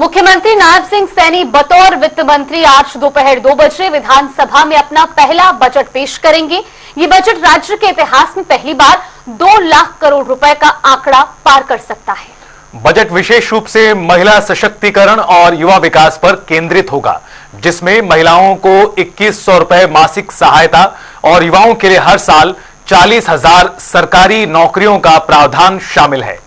मुख्यमंत्री नायब सिंह सैनी बतौर वित्त मंत्री आज दोपहर 2 बजे विधानसभा में अपना पहला बजट पेश करेंगे। ये बजट राज्य के इतिहास में पहली बार 2 लाख करोड़ रुपए का आंकड़ा पार कर सकता है। बजट विशेष रूप से महिला सशक्तिकरण और युवा विकास पर केंद्रित होगा, जिसमें महिलाओं को 2100 रुपए मासिक सहायता और युवाओं के लिए हर साल 40,000 सरकारी नौकरियों का प्रावधान शामिल है।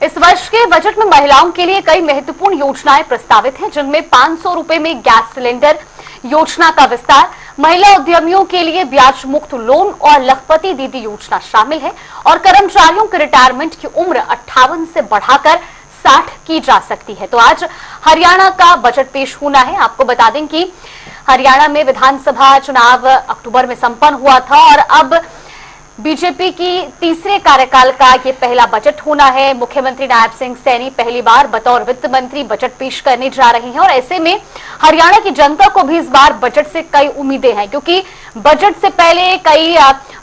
इस वर्ष के बजट में महिलाओं के लिए कई महत्वपूर्ण योजनाएं प्रस्तावित हैं, जिनमें 500 रुपए में गैस सिलेंडर योजना का विस्तार, महिला उद्यमियों के लिए ब्याज मुक्त लोन और लखपति दीदी योजना शामिल है और कर्मचारियों के रिटायरमेंट की उम्र 58 से बढ़ाकर 60 की जा सकती है। तो आज हरियाणा का बजट पेश होना है। आपको बता दें कि हरियाणा में विधानसभा चुनाव अक्टूबर में संपन्न हुआ था और अब बीजेपी की तीसरे कार्यकाल का ये पहला बजट होना है। मुख्यमंत्री नायब सिंह सैनी पहली बार बतौर वित्त मंत्री बजट पेश करने जा रहे हैं और ऐसे में हरियाणा की जनता को भी इस बार बजट से कई उम्मीदें हैं, क्योंकि बजट से पहले कई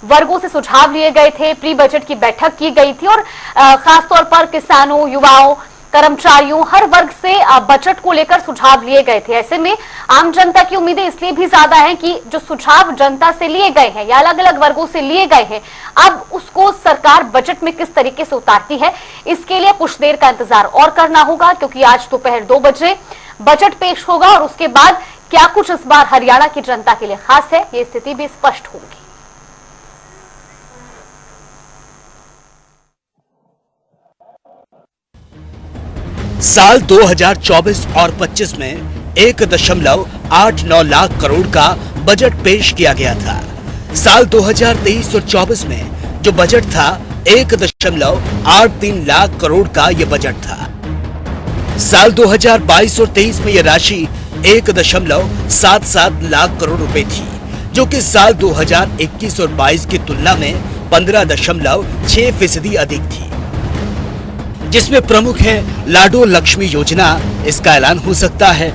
वर्गों से सुझाव लिए गए थे, प्री बजट की बैठक की गई थी और खासतौर पर किसानों, युवाओं, कर्मचारियों, हर वर्ग से बजट को लेकर सुझाव लिए गए थे। ऐसे में आम जनता की उम्मीदें इसलिए भी ज्यादा हैं कि जो सुझाव जनता से लिए गए हैं या अलग अलग वर्गों से लिए गए हैं, अब उसको सरकार बजट में किस तरीके से उतारती है, इसके लिए कुछ देर का इंतजार और करना होगा, क्योंकि आज दोपहर 2 बजे बजट पेश होगा और उसके बाद क्या कुछ इस बार हरियाणा की जनता के लिए खास है, ये स्थिति भी स्पष्ट होगी। साल 2024 और 25 में 1.89 लाख करोड़ का बजट पेश किया गया था। साल 2023 और 24 में जो बजट था 1.83 लाख करोड़ का यह बजट था। साल 2022 और 23 में यह राशि 1.77 लाख करोड़ रुपए थी, जो कि साल 2021 और 22 की तुलना में 15.6% अधिक थी, जिसमें प्रमुख है लाडो लक्ष्मी योजना। इसका ऐलान हो सकता है।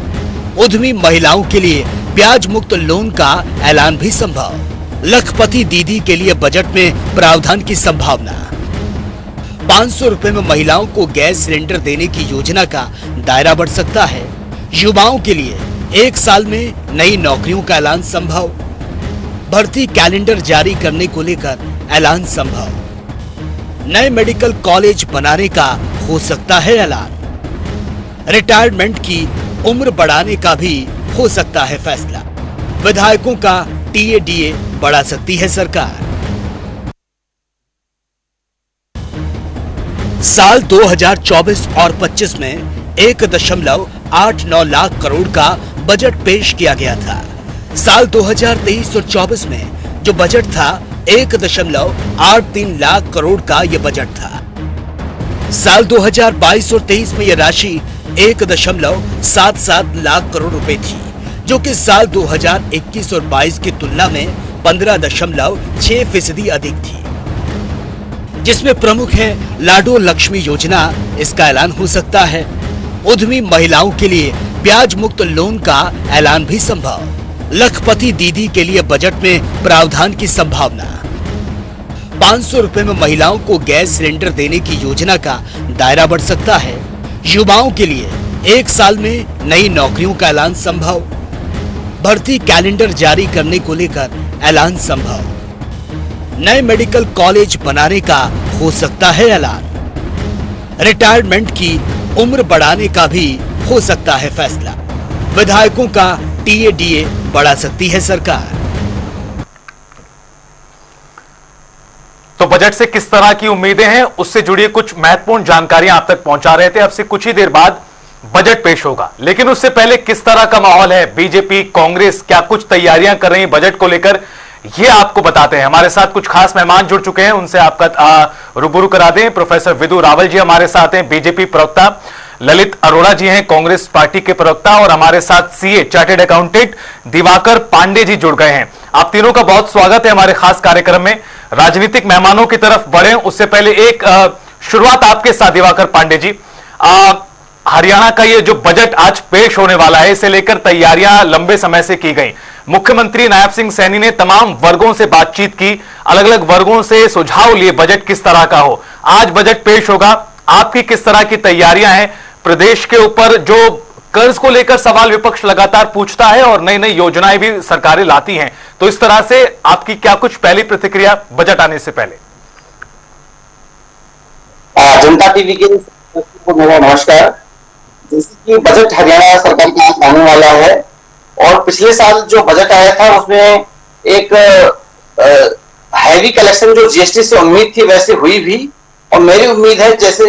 उद्यमी महिलाओं के लिए ब्याज मुक्त लोन का ऐलान भी संभव। लखपति दीदी के लिए बजट में प्रावधान की संभावना। 500 रुपए में महिलाओं को गैस सिलेंडर देने की योजना का दायरा बढ़ सकता है। युवाओं के लिए 1 साल में नई नौकरियों का ऐलान संभव। भर्ती कैलेंडर जारी करने को लेकर ऐलान संभव। नए मेडिकल कॉलेज बनाने का हो सकता है ऐलान। रिटायरमेंट की उम्र बढ़ाने का भी हो सकता है फैसला। विधायकों का टीए-डीए बढ़ा सकती है सरकार। साल 2024 और 25 में 1.89 लाख करोड़ का बजट पेश किया गया था। साल 2023 और 24 में जो बजट था 1.83 लाख करोड़ का यह बजट था। साल 2022 और 23 में यह राशि 1.77 लाख करोड़ रुपए थी, जो कि साल 2021 और 22 की तुलना में 15.6% अधिक थी, जिसमें प्रमुख है लाडो लक्ष्मी योजना। इसका ऐलान हो सकता है। उद्यमी महिलाओं के लिए ब्याज मुक्त लोन का ऐलान भी संभव। लखपति दीदी के लिए बजट में प्रावधान की संभावना। 500 रुपए में महिलाओं को गैस सिलेंडर देने की योजना का दायरा बढ़ सकता है। युवाओं के लिए 1 साल में नई नौकरियों का ऐलान संभव। भर्ती कैलेंडर जारी करने को लेकर ऐलान संभव। नए मेडिकल कॉलेज बनाने का हो सकता है ऐलान। रिटायरमेंट की उम्र बढ़ाने का भी हो सकता है फैसला। विधायकों का टीए-डीए बढ़ा सकती है सरकार। तो बजट से किस तरह की उम्मीदें हैं, उससे जुड़ी कुछ महत्वपूर्ण जानकारियां आप तक पहुंचा रहे थे। अब से कुछ ही देर बाद बजट पेश होगा, लेकिन उससे पहले किस तरह का माहौल है, बीजेपी, कांग्रेस क्या कुछ तैयारियां कर रही हैं बजट को लेकर, ये आपको बताते हैं। हमारे साथ कुछ खास मेहमान जुड़ चुके हैं, उनसे आपका रूबरू करा दें। प्रोफेसर विदु रावल जी हमारे साथ हैं, बीजेपी प्रवक्ता। ललित अरोड़ा जी हैं, कांग्रेस पार्टी के प्रवक्ता। और हमारे साथ CA chartered accountant Diwakar Pandey ji जुड़ गए हैं। आप तीनों का बहुत स्वागत है हमारे खास कार्यक्रम में। राजनीतिक मेहमानों की तरफ बढ़े उससे पहले एक शुरुआत आपके साथ दिवाकर पांडे जी। हरियाणा का ये जो बजट आज पेश होने वाला है, इसे लेकर तैयारियां लंबे समय से की गई। मुख्यमंत्री नायब सिंह सैनी ने तमाम वर्गों से बातचीत की, अलग अलग वर्गों से सुझाव लिए बजट किस तरह का हो। आज बजट पेश होगा, आपकी किस तरह की तैयारियां हैं प्रदेश के ऊपर जो कर्ज को लेकर सवाल विपक्ष लगातार पूछता है और नई नई योजनाएं भी सरकारें लाती हैं, तो इस तरह से आपकी क्या कुछ पहली प्रतिक्रिया बजट आने से पहले? जनता टीवी के को मेरा नमस्कार। जैसे कि बजट हरियाणा सरकार के साथ आने वाला है और पिछले साल जो बजट आया था उसमें एक हैवी कलेक्शन जो जीएसटी से उम्मीद थी वैसे हुई भी, और मेरी उम्मीद है जैसे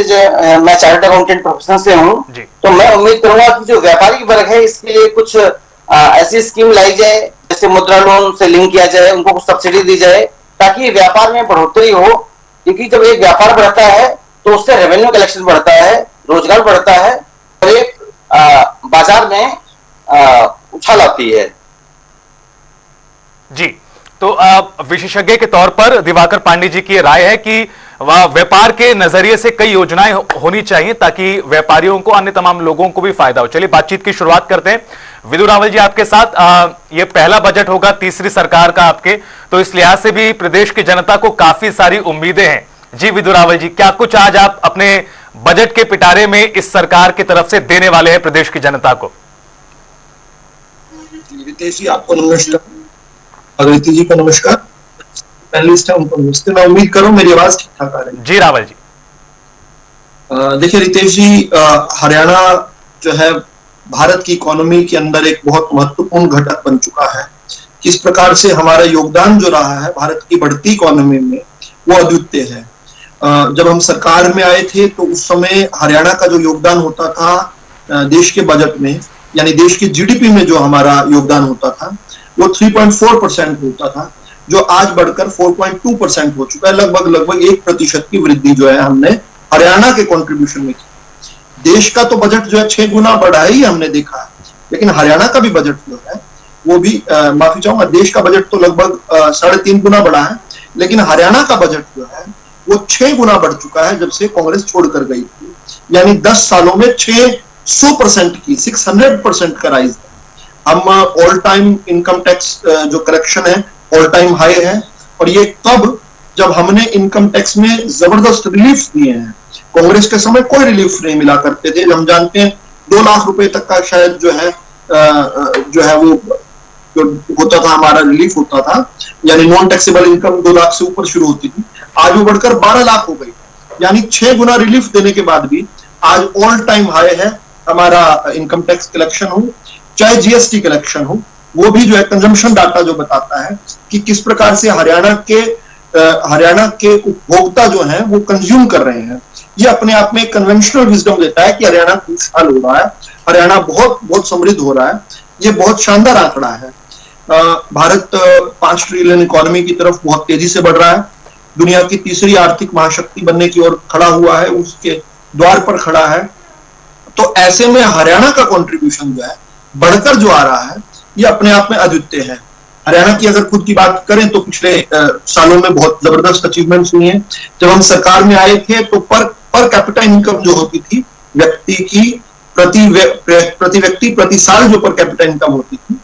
मैं चार्टर्ड अकाउंटेंट प्रोफेशन से हूं, तो मैं उम्मीद करूंगा कि जो व्यापारिक वर्ग है इसके लिए कुछ ऐसी स्कीम लाई जाए, जैसे मुद्रा लोन से लिंक किया जाए, उनको कुछ सब्सिडी दी जाए ताकि व्यापार में बढ़ोतरी हो। क्योंकि जब एक व्यापार बढ़ता है तो उससे रेवेन्यू कलेक्शन बढ़ता है, रोजगार बढ़ता है और एक बाजार में उछाल आती है। जी, तो विशेषज्ञ के तौर पर दिवाकर पांडे जी की राय है कि व्यापार के नजरिए से कई योजनाएं होनी चाहिए ताकि व्यापारियों को, अन्य तमाम लोगों को भी फायदा हो। चलिए बातचीत की शुरुआत करते हैं। विदु रावल जी आपके साथ, ये पहला बजट होगा तीसरी सरकार का आपके, तो इस लिहाज से भी प्रदेश की जनता को काफी सारी उम्मीदें हैं। जी विदु रावल जी, क्या कुछ आज आप अपने बजट के पिटारे में इस सरकार की तरफ से देने वाले हैं प्रदेश की जनता को? रितेश जी आपको नमस्कार, अदिति जी को नमस्कार, पैनलिस्ट है उनको नमस्ते। मैं उम्मीद करूं मेरी आवाज ठीक ठाक आ रही है। जी रावल जी। देखिए रितेश जी, हरियाणा जो है भारत की इकोनॉमी के अंदर एक बहुत महत्वपूर्ण घटक बन चुका है। किस प्रकार से हमारा योगदान जो रहा है भारत की बढ़ती इकोनॉमी में वो अद्वितीय है। जब हम सरकार में आए थे तो उस समय हरियाणा का जो योगदान होता था देश के बजट में, यानी देश की जीडीपी में जो हमारा योगदान होता था वो 3.4% होता था, जो आज बढ़कर 4.2% हो चुका है। लगभग 1% की वृद्धि जो है हमने हरियाणा के कंट्रीब्यूशन में की। देश का तो बजट जो है 6 गुना बढ़ा ही हमने देखा, लेकिन हरियाणा का भी बजट जो है वो भी माफी चाहूंगा, देश का बजट तो लगभग 3.5 गुना बढ़ा है, लेकिन हरियाणा का बजट जो है वो 6 गुना बढ़ चुका है जब से कांग्रेस छोड़कर गई थी। यानी 10 सालों में 600% की 600% का राइज है। हम ऑल टाइम इनकम टैक्स जो कलेक्शन है ऑल टाइम हाई है, और ये कब, जब हमने इनकम टैक्स में जबरदस्त रिलीफ दिए हैं। कांग्रेस के समय कोई रिलीफ नहीं मिला करते थे। हम जानते हैं 2 लाख रुपए तक का शायद जो है वो जो होता था, हमारा रिलीफ होता था, यानी नॉन टैक्सेबल इनकम 2 लाख से ऊपर शुरू होती थी, आज वो बढ़कर 12 लाख हो गई। यानी 6 गुना रिलीफ देने के बाद भी आज ऑल टाइम हाई है हमारा इनकम टैक्स कलेक्शन हो, चाहे जीएसटी कलेक्शन हो। वो भी जो है कंजम्पशन डाटा जो बताता है कि किस प्रकार से हरियाणा के उपभोक्ता जो हैं वो कंज्यूम कर रहे हैं। ये अपने आप में कन्वेंशनल विजडम देता है कि हरियाणा खुशहाल हो रहा है, हरियाणा बहुत बहुत समृद्ध हो रहा है। ये बहुत शानदार आंकड़ा है। भारत 5 ट्रिलियन इकोनॉमी की तरफ बहुत तेजी से बढ़ रहा है, दुनिया की तीसरी आर्थिक महाशक्ति बनने की ओर खड़ा हुआ है, उसके द्वार पर खड़ा है। तो ऐसे में हरियाणा का कंट्रीब्यूशन जो है बढ़कर जो आ रहा है ये अपने आप में अद्वितीय है। हरियाणा की अगर खुद की बात करें तो पिछले सालों में बहुत जबरदस्त अचीवमेंट्स हुई हैं। जब हम सरकार में आए थे तो पर कैपिटा इनकम जो होती थी व्यक्ति की प्रति व्यक्ति प्रति साल जो पर कैपिटा इनकम होती थी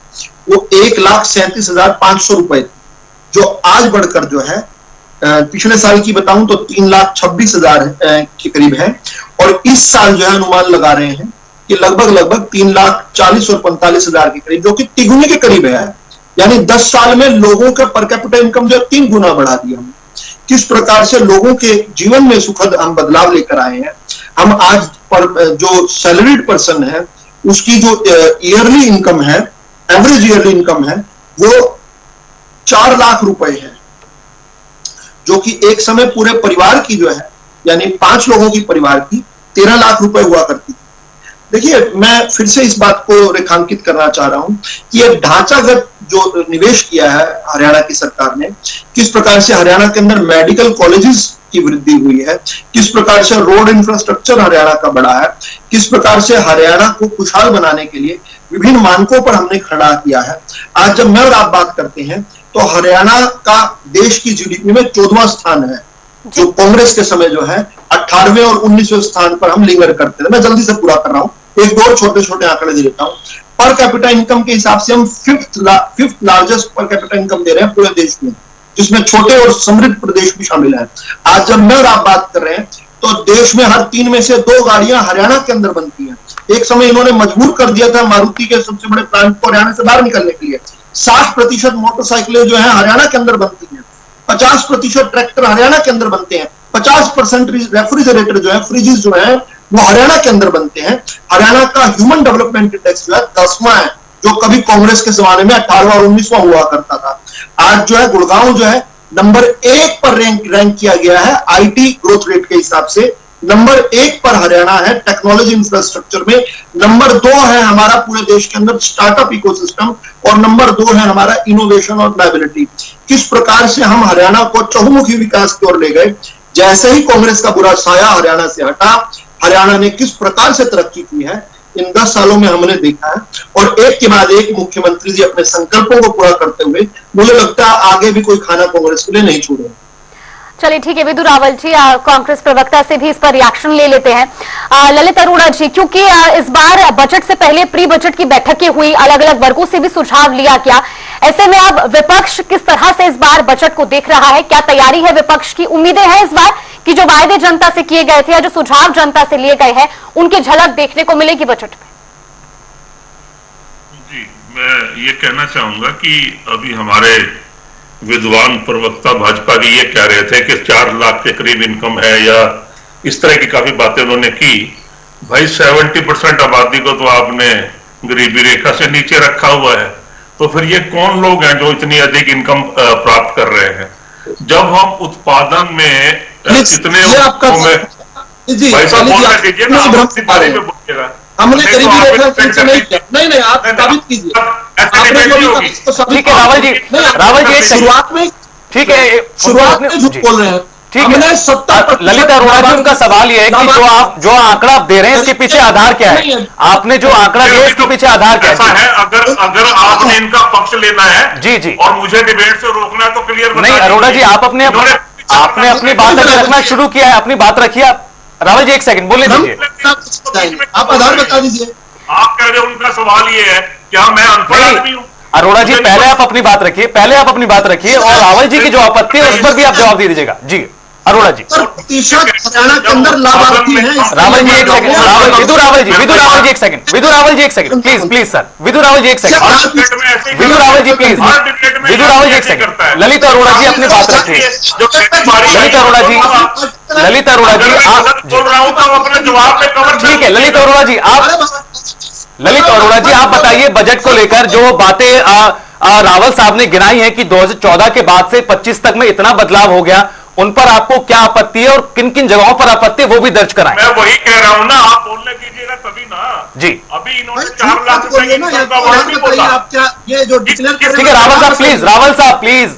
वो 1,37,500 रुपए थी, जो आज बढ़कर जो है पिछले साल की बताऊं तो 3,26,000 के करीब है, और इस साल जो है अनुमान लगा रहे हैं कि लगभग 3,40,000 और 45,000 के करीब, जो कि तिगुने के करीब है। यानी 10 साल में लोगों का पर कैपिटा इनकम जो 3 गुना बढ़ा दिया हमने। किस प्रकार से लोगों के जीवन में सुखद हम बदलाव लेकर आए हैं। हम आज पर जो सैलरीड पर्सन है उसकी जो ईयरली इनकम है, एवरेज ईयरली इनकम है वो 4 लाख रुपए है, जो कि एक समय पूरे परिवार की जो है यानी 5 लोगों की परिवार की 13 लाख रुपए हुआ करती थी। देखिए, मैं फिर से इस बात को रेखांकित करना चाह रहा हूं कि एक ढांचागत जो निवेश किया है हरियाणा की सरकार ने, किस प्रकार से हरियाणा के अंदर मेडिकल कॉलेजेस की वृद्धि हुई है, किस प्रकार से रोड इंफ्रास्ट्रक्चर हरियाणा का बढ़ा है, किस प्रकार से हरियाणा को खुशहाल बनाने के लिए विभिन्न मानकों पर हमने खड़ा किया है। आज जब मैं और आप बात करते हैं तो हरियाणा का देश की जीडीपी में 14वां स्थान है, जो कांग्रेस के समय जो है 18वें और 19वें स्थान पर हम लिंगर करते थे। मैं जल्दी से पूरा कर रहा हूं, एक दो छोटे आंकड़े दे देता हूं। पर कैपिटा इनकम के हिसाब से हम fifth largest per capita income दे रहे हैं पूरे देश में, जिसमें छोटे और समृद्ध प्रदेश भी शामिल है। आज जब मैं और आप बात कर रहे हैं तो देश में हर 3 में से 2 गाड़ियां हरियाणा के अंदर बनती हैं। एक समय इन्होंने मजबूर कर दिया था मारुति के सबसे बड़े प्लांट को हरियाणा से बाहर निकलने के लिए। 60% मोटरसाइकिलें जो है हरियाणा के अंदर बनती हैं, 50% ट्रैक्टर हरियाणा के अंदर बनते हैं, 50% रेफ्रिजरेटर जो है, फ्रिजेस जो है वो हरियाणा के अंदर बनते हैं। हरियाणा का ह्यूमन डेवलपमेंट इंडेक्स जो है 10वां है, जो कभी कांग्रेस के जमाने में 18वां और 19वां हुआ करता था। आज जो है गुड़गांव जो है नंबर 1 पर रैंक किया गया है आईटी ग्रोथ रेट के हिसाब से। नंबर 1 पर हरियाणा है टेक्नोलॉजी इंफ्रास्ट्रक्चर में। नंबर 2 है हमारा पूरे देश के अंदर स्टार्टअप इकोसिस्टम, और नंबर 2 है हमारा इनोवेशन और लायबिलिटी। किस प्रकार से हम हरियाणा को चहुमुखी विकास की ओर ले गए। जैसे ही कांग्रेस का बुरा साया हरियाणा से हटा, हरियाणा ने किस प्रकार से तरक्की की है इन 10 सालों में हमने देखा है। और एक के बाद एक मुख्यमंत्री जी अपने संकल्पों को पूरा करते हुए, मुझे लगता है आगे भी कोई खाना कांग्रेस के लिए नहीं छोड़ेगा। चलिए ठीक है विदुर रावल जी, कांग्रेस प्रवक्ता से भी इस पर रिएक्शन ले लेते हैं। ललित अरोड़ा जी, क्योंकि इस बार बजट से पहले प्री बजट की बैठकें हुई, अलग अलग वर्गों से भी सुझाव लिया गया, ऐसे में अब विपक्ष किस तरह से इस बार बजट को देख रहा है? क्या तैयारी है विपक्ष की? उम्मीदें हैं इस बार कि जो वायदे जनता से किए गए थे या जो सुझाव जनता से लिए गए हैं उनकी झलक देखने को मिलेगी बजट में? जी, मैं ये कहना चाहूंगा कि अभी हमारे विद्वान प्रवक्ता भाजपा के ये कह रहे थे कि 4 लाख के करीब इनकम है, या इस तरह की काफी बातें उन्होंने की। भाई 70% आबादी को तो आपने गरीबी रेखा से नीचे रखा हुआ है, तो फिर ये कौन लोग हैं जो इतनी अधिक इनकम प्राप्त कर रहे हैं? जब हम उत्पादन में कितने भाई साहब बोलने दीजिए ना, अपनी बारे में बोलिएगा। हमने गरीबी रेखा से नहीं किया। नहीं आप साबित कीजिए। ठीक है रावल जी शुरुआत में ठीक है, शुरुआत में झूठ बोल रहे हैं। ठीक है ललित अरोड़ा जी, उनका सवाल यह है कि जो आंकड़ा आप दे रहे हैं इसके पीछे आधार क्या है? आपने जो आंकड़ा दिया इसके पीछे आधार क्या है? अगर आपने इनका पक्ष लेना है जी और मुझे डिबेट से रोकना है तो क्लियर नहीं। अरोड़ा जी आपने अपनी बात रखना शुरू किया है, अपनी बात रखिए आप। रावल जी 1 सेकंड बोलने दीजिए, आप आधार बता दीजिए। आप कह रहे हो उनका सवाल ये है क्या मैं अनपढ़ आदमी हूं? अरोड़ा जी पहले आप अपनी बात रखिए, और रावल जी की जो आपत्ति है उस पर भी आप जवाब दे दीजिएगा। जी अरोड़ा जी। हरियाणा के अंदर लाभार्थी हैं। Rawal ji 1 second, Vidur Rawal ji 1 second, please sir, Vidur Rawal ji 1 second, Vidur Rawal ji please, Vidur Rawal ji 1 second. Lalit Arora ji अपनी बात रखिए। ललित अरोड़ा जी आप ठीक है। ललित अरोड़ा जी आप बताइए, बजट को लेकर जो बातें रावल साहब ने गिनाई है कि 2014 के बाद से 25 तक में इतना बदलाव हो गया, उन पर आपको क्या आपत्ति है और किन किन जगहों पर आपत्ति है वो भी दर्ज कराएं। मैं वही कह रहा हूं ना, आप बोलने दीजिएगा तभी ना। जी अभी इन्होंने 4 लाख रुपए की इनकम का वर्णन नहीं बोला। ये जो डिक्लेयर कर ठीक है रावल साहब प्लीज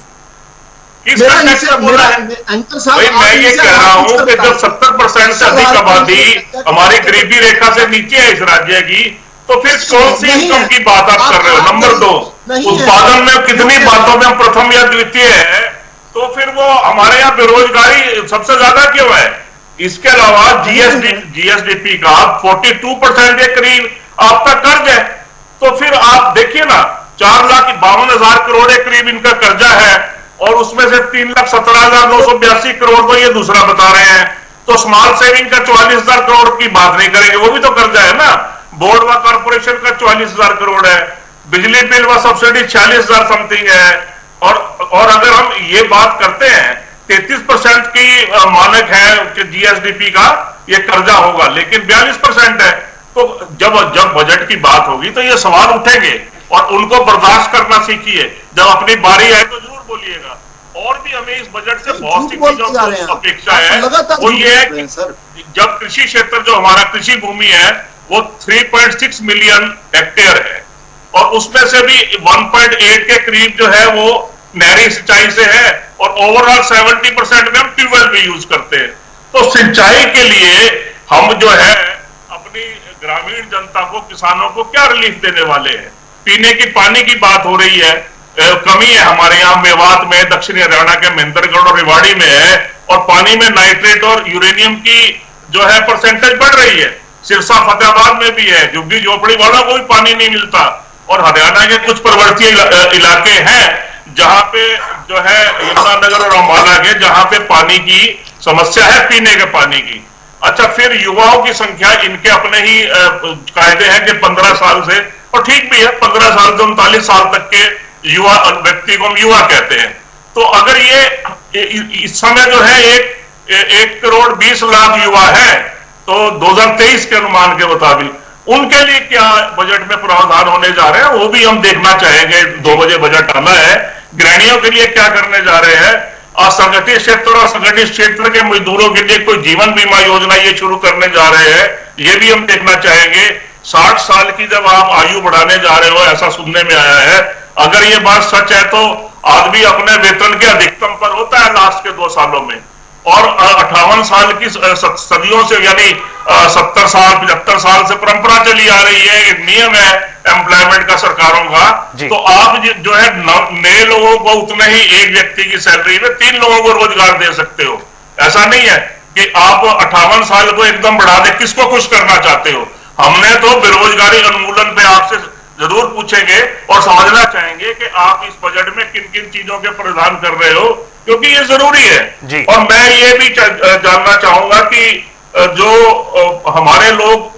किस कंटेक्स्ट में बोला है? भाई मैं ये कह रहा हूं कि जब 70% से अधिक आबादी हमारी गरीबी रेखा से नीचे है इस राज्य की, तो फिर कौन सी इनकम की बात आप कर रहे हो? नंबर 2, उत्पादन में कितनी बातों में हम प्रथम या द्वितीय है, तो फिर वो हमारे यहाँ बेरोजगारी सबसे ज्यादा क्यों है? इसके अलावा जीएसडीपी का 42% के करीब आपका कर्ज है। तो फिर आप देखिए ना, 4,52,000 करोड़ के करीब इनका कर्जा है, और उसमें से 3,17,982 करोड़ तो ये दूसरा बता रहे हैं। तो स्मॉल सेविंग का 44,000 करोड़ की बात नहीं करेंगे, वो भी तो कर्जा है ना। बोर्ड व कॉर्पोरेशन का 44,000 करोड़ है, बिजली बिल व सब्सिडी 46,000 समथिंग है। और अगर हम ये बात करते हैं 33% की मानक है कि जीएसडीपी का ये कर्जा होगा, लेकिन 42% है। तो जब बजट की बात होगी तो ये सवाल उठेंगे, और उनको बर्दाश्त करना सीखिए। जब अपनी बारी आए तो जरूर बोलिएगा। और भी हमें इस बजट से बहुत सी चीजों की अपेक्षा है। वो ये है कि जब कृषि क्षेत्र, जो हमारा कृषि भूमि है वो 3.6 मिलियन हेक्टेयर है, और उसमें से भी 1.8 के करीब जो है वो नहरी सिंचाई से है, और ओवरऑल 70% में हम ट्यूबवेल भी यूज करते हैं। तो सिंचाई के लिए हम जो है अपनी ग्रामीण जनता को, किसानों को क्या रिलीफ देने वाले हैं? पीने की पानी की बात हो रही है, कमी है हमारे यहाँ मेवात में, दक्षिणी हरियाणा के महेंद्रगढ़ और रेवाड़ी में है, और पानी में नाइट्रेट और यूरेनियम की जो है परसेंटेज बढ़ रही है। सिरसा फतेहाबाद में भी है, झुग्गी झोपड़ी वालों को भी पानी नहीं मिलता। और हरियाणा के कुछ पर्वतीय इलाके हैं जहां पे जो है यमुनानगर और अम्बाला के, जहां पे पानी की समस्या है, पीने के पानी की। अच्छा, फिर युवाओं की संख्या, इनके अपने ही कायदे हैं कि 15 साल से, और ठीक भी है, 15 साल से 39 साल तक के युवा व्यक्ति को हम युवा कहते हैं। तो अगर ये इस समय जो है 1 करोड़ 20 लाख युवा है, तो 2023 के अनुमान के मुताबिक उनके लिए क्या बजट में प्रावधान होने जा रहे हैं, वो भी हम देखना चाहेंगे। 2 बजे बजट आना है। गृहिणियों के लिए क्या करने जा रहे हैं, असंगठित क्षेत्र और संगठित क्षेत्र के मजदूरों के लिए कोई जीवन बीमा योजना ये शुरू करने जा रहे हैं, ये भी हम देखना चाहेंगे। 60 साल की जब आप आयु बढ़ाने जा रहे हो, ऐसा सुनने में आया है, अगर ये बात सच है तो आदमी अपने वेतन के अधिकतम पर होता है लास्ट के 2 सालों में, और 58 साल की सदियों से, यानी 70 साल 75 साल से परंपरा चली आ रही है, एक नियम है एम्प्लॉयमेंट का सरकारों का। तो आप जो है नए लोगों को उतने ही, एक व्यक्ति की सैलरी में 3 लोगों को रोजगार दे सकते हो। ऐसा नहीं है कि आप 58 साल को एकदम बढ़ा दे। किसको खुश करना चाहते हो? हमने तो बेरोजगारी उन्मूलन पे आपसे जरूर पूछेंगे और समझना चाहेंगे कि आप इस बजट में किन किन चीजों के प्रावधान कर रहे हो, क्योंकि ये जरूरी है। और मैं ये भी जानना चाहूंगा कि जो हमारे लोग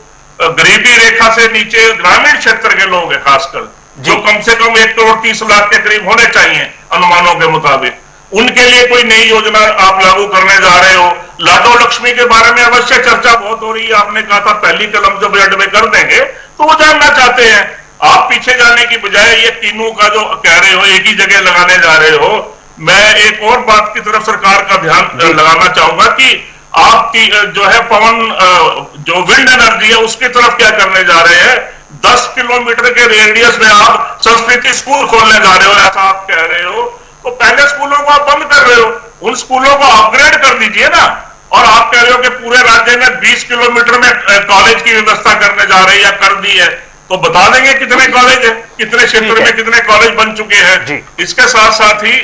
गरीबी रेखा से नीचे ग्रामीण क्षेत्र के लोग हैं, खासकर जो कम से कम 1 करोड़ 30 लाख के करीब होने चाहिए अनुमानों के मुताबिक, उनके लिए कोई नई योजना आप लागू करने जा रहे हो? लाडो लक्ष्मी के बारे में अवश्य चर्चा बहुत हो रही है। आपने कहा था पहली कलम जो बजट में कर देंगे, तो वो जानना चाहते हैं। आप पीछे जाने की बजाय ये तीनों का जो कह रहे हो एक ही जगह लगाने जा रहे हो। मैं एक और बात की तरफ सरकार का ध्यान लगाना चाहूंगा कि आप जो है पवन, जो विंड एनर्जी है, उसकी तरफ क्या करने जा रहे हैं? 10 किलोमीटर के रेडियस में आप संस्कृति स्कूल खोलने जा रहे हो, ऐसा आप कह रहे हो। तो पहले स्कूलों को आप बंद कर रहे हो, उन स्कूलों को अपग्रेड कर दीजिए ना। और आप कह रहे हो कि पूरे राज्य में 20 किलोमीटर में कॉलेज की व्यवस्था करने जा रहे हैं या कर दी है, तो बता देंगे कितने कॉलेज है, कितने क्षेत्र में कितने कॉलेज बन चुके हैं। इसके साथ साथ ही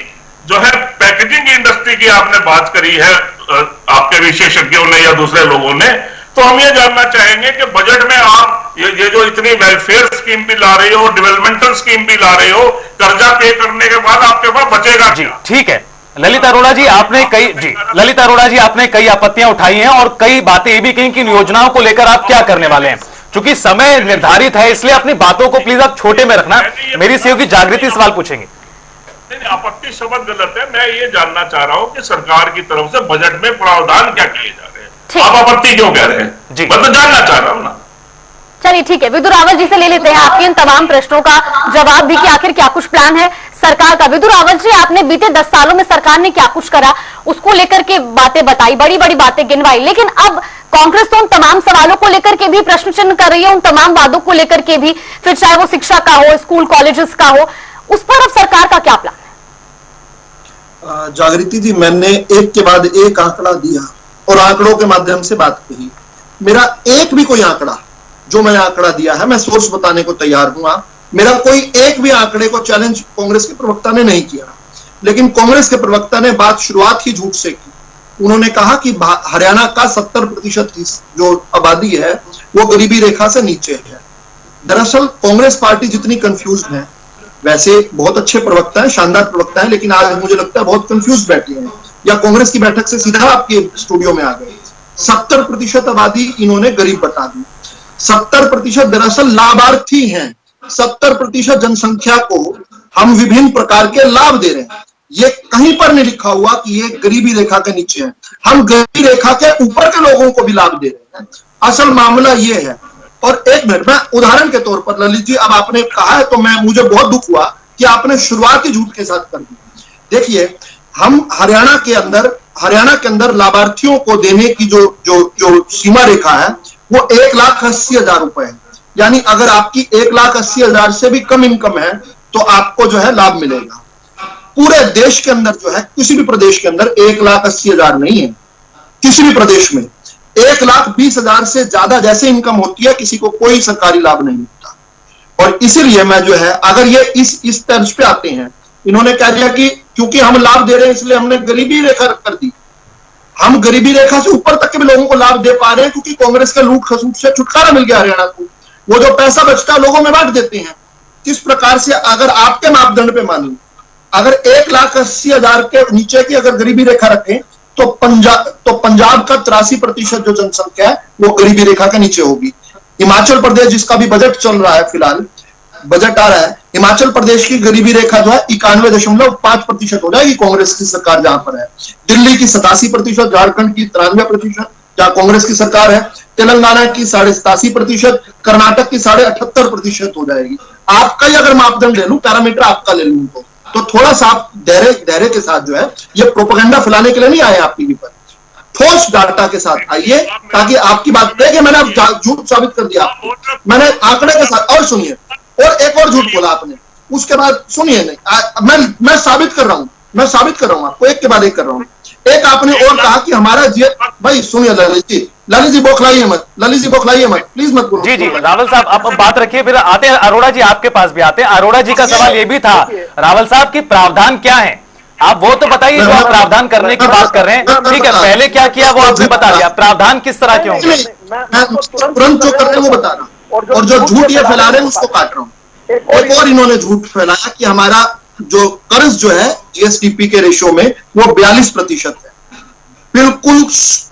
जो है पैकेजिंग इंडस्ट्री की आपने बात करी है, आपके विशेषज्ञों ने या दूसरे लोगों ने, तो हम ये जानना चाहेंगे कि बजट में आप ये जो इतनी वेलफेयर स्कीम भी ला रहे हो, डेवलपमेंटल स्कीम भी ला रहे हो, कर्जा पे करने के बाद आपके पास बचेगा क्या? ठीक है ललित अरोड़ा जी, आपने कई आपत्तियां उठाई हैं और कई बातें ये भी कही कि इन योजनाओं को लेकर आप क्या करने वाले हैं। चूंकि समय निर्धारित है, इसलिए अपनी बातों को प्लीज आप छोटे में रखना। मेरी सहयोगी जागृति सवाल पूछेंगे। आपत्ति शब्द गलत है। मैं ये जानना चाह रहा हूं कि सरकार की तरफ से बजट में प्रावधान क्या किए जा रहे हैं, आप आपत्ति क्यों कह रहे हैं? जी, मैं तो जानना चाह रहा हूं ना। चलिए ठीक है, विदुर रावत जी से ले लेते हैं आपके इन तमाम प्रश्नों का जवाब भी कि आखिर क्या कुछ प्लान है सरकार का। विदुर रावत जी, आपने बीते 10 सालों में सरकार ने क्या कुछ करा उसको लेकर के बातें बताई, बड़ी बड़ी बातें गिनवाई, लेकिन अब कांग्रेस तो उन तमाम सवालों को लेकर के भी प्रश्न चिन्ह कर रही है, उन तमाम वादों को लेकर के भी, फिर चाहे वो शिक्षा का हो, स्कूल कॉलेजेस का हो, उस पर अब सरकार का क्या प्लान है? जागृति जी, मैंने एक के बाद एक आंकड़ा दिया और आंकड़ों के माध्यम से बात कही। मेरा एक भी कोई आंकड़ा जो मैंने आंकड़ा दिया है, मैं सोर्स बताने को तैयार हूं। मेरा कोई एक भी आंकड़े को चैलेंज कांग्रेस के प्रवक्ता ने नहीं किया, लेकिन कांग्रेस के प्रवक्ता ने बात शुरुआत ही झूठ से की। उन्होंने कहा कि हरियाणा का 70% जो आबादी है वो गरीबी रेखा से नीचे है। दरअसल कांग्रेस पार्टी जितनी कंफ्यूज है, वैसे बहुत अच्छे प्रवक्ता हैं, शानदार प्रवक्ता हैं, लेकिन आज मुझे लगता है बहुत कंफ्यूज बैठे हैं, या कांग्रेस की बैठक से सीधा आपके स्टूडियो में आ गए। 70% आबादी इन्होंने गरीब बता दी। 70% दरअसल लाभार्थी हैं। 70% जनसंख्या को हम विभिन्न प्रकार के लाभ दे रहे हैं। ये कहीं पर नहीं लिखा हुआ कि ये गरीबी रेखा के नीचे है। हम गरीबी रेखा के ऊपर के लोगों को भी लाभ दे रहे हैं। असल मामला ये है। और एक मिनट, मैं उदाहरण के तौर पर ललित जी, अब आपने कहा है तो मुझे बहुत दुख हुआ कि आपने शुरुआत ही झूठ के साथ कर दी। देखिए, हम हरियाणा के अंदर लाभार्थियों को देने की जो सीमा रेखा है वो 1,80,000 रुपए है। यानी अगर आपकी 1,80,000 से भी कम इनकम है तो आपको जो है लाभ मिलेगा। पूरे देश के अंदर जो है, किसी भी प्रदेश के अंदर 1,80,000 नहीं है। किसी भी प्रदेश में 1,20,000 से ज्यादा जैसे इनकम होती है, किसी को कोई सरकारी लाभ नहीं मिलता। और इसीलिए मैं जो है, अगर ये इस तर्ज पे आते हैं, इन्होंने कह दिया कि क्योंकि हम लाभ दे रहे हैं इसलिए हमने गरीबी रेखा कर दी। हम गरीबी रेखा से ऊपर तक के भी लोगों को लाभ दे पा रहे हैं, क्योंकि कांग्रेस के लूट खसूट से छुटकारा मिल गया हरियाणा को। वो जो पैसा बचता है लोगों में बांट देते हैं। किस प्रकार से, अगर आपके मापदंड पे मानिए, अगर 1,80,000 के नीचे की अगर गरीबी रेखा रखें तो पंजाब का 83% जो जनसंख्या है वो गरीबी रेखा के नीचे होगी। हिमाचल प्रदेश जिसका भी बजट चल रहा है, फिलहाल बजट आ रहा है, हिमाचल प्रदेश की गरीबी रेखा जो है 91.5% हो जाएगी कांग्रेस की सरकार जहां पर है। दिल्ली की 87%, झारखंड की 93% जहां कांग्रेस की सरकार है, तेलंगाना की 87.5%, कर्नाटक की 78.5% हो जाएगी। आपका ही अगर मापदंड ले लूं, पैरामीटर आपका ले लूं तो थोड़ा सा आप धैर्य के साथ जो है, ये प्रोपेगेंडा फैलाने के लिए नहीं आए आप टीवी पर, ठोस डाटा के साथ आइए, ताकि आपकी बात कहे मैंने अब झूठ साबित कर दिया आपको, मैंने आंकड़े के साथ। और सुनिए, और एक और झूठ बोला आपने, उसके बाद सुनिए, नहीं मैं साबित कर रहा हूं आपको, एक के बाद एक कर रहा हूं। एक आपने और कहा कि हमारा भाई सुनिए ललित जी बौखलाइए मत, प्लीज मत बोलो। जी रावल साहब आप बात रखिए, फिर आते हैं अरोड़ा जी, आपके पास भी आते हैं। अरोड़ा जी का सवाल ये भी था रावल साहब की, प्रावधान क्या है, आप वो तो बताइए जो आप प्रावधान करने की बात कर रहे हैं। ठीक है, पहले क्या किया वो आपने बता दिया, प्रावधान किस तरह के होंगे? मैं तुरंत जो कर रहे हैं वो बता रहा हूं, और जो झूठ ये फैला रहे हैं उसको काट रहा हूं। एक और इन्होंने झूठ फैलाया कि हमारा जो कर्ज जो है जीएसडीपी के रेशियो में वो 42% है। बिल्कुल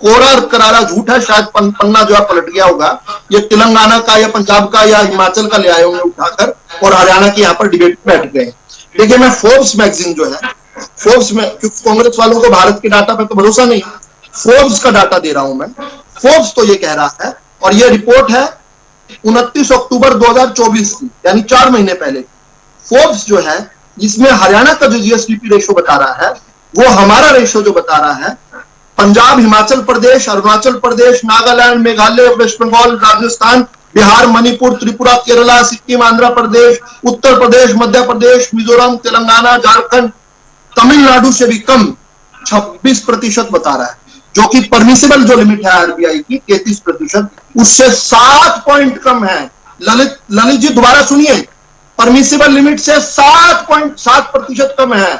कोरा करारा झूठ है। शायद पन्ना जो है पलट गया होगा, ये तेलंगाना का या पंजाब का या हिमाचल का ले आए होंगे उठाकर, और हरियाणा के यहाँ पर डिबेट में बैठ गए। देखिए, मैं फोर्ब्स मैगजीन जो है, फोर्ब्स में, क्योंकि कांग्रेस वालों को भारत के डाटा पे तो भरोसा नहीं, फोर्ब्स का डाटा दे रहा हूं मैं। फोर्ब्स तो ये कह रहा है, और ये रिपोर्ट है 29 अक्टूबर 2024 की, यानी 4 महीने पहले। फोर्ब्स जो है, जिसमें हरियाणा का जो जीएसडीपी रेशियो बता रहा है, वो हमारा रेशियो जो बता रहा है, पंजाब, हिमाचल प्रदेश, अरुणाचल प्रदेश, नागालैंड, मेघालय, वेस्ट बंगाल, राजस्थान, बिहार, मणिपुर, त्रिपुरा, केरला, सिक्किम, आंध्र प्रदेश, उत्तर प्रदेश, मध्य प्रदेश, मिजोरम, तेलंगाना, झारखंड, तमिलनाडु से भी कम 26% बता रहा है, जो कि परमिसिबल जो लिमिट है आरबीआई की 33%, उससे 7 पॉइंट कम है। ललित जी दोबारा सुनिए, परमिसिबल लिमिट से 7.7% कम है।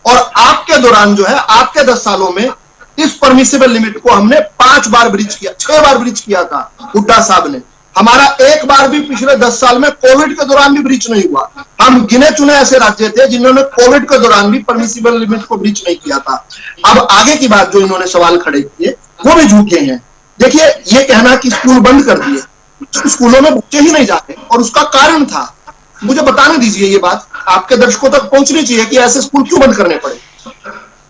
और आपके दौरान जो है, आपके 10 सालों में इस परमिसिबल लिमिट को हमने 5 बार ब्रीच किया, 6 बार ब्रीच किया था हुड्डा साहब ने। हमारा एक बार भी पिछले 10 साल में कोविड के दौरान भी ब्रीच नहीं हुआ। हम गिने चुने ऐसे राज्य थे जिन्होंने कोविड के दौरान भी परमिसिबल लिमिट को ब्रीच नहीं किया था। अब आगे की बात जो इन्होंने सवाल खड़े किए वो भी झूठे हैं। देखिए, ये कहना कि स्कूल बंद कर दिए, स्कूलों में बच्चे ही नहीं जाते, और उसका कारण था, मुझे बताने दीजिए, ये बात आपके दर्शकों तक पहुंचनी चाहिए कि ऐसे स्कूल क्यों बंद करने पड़े।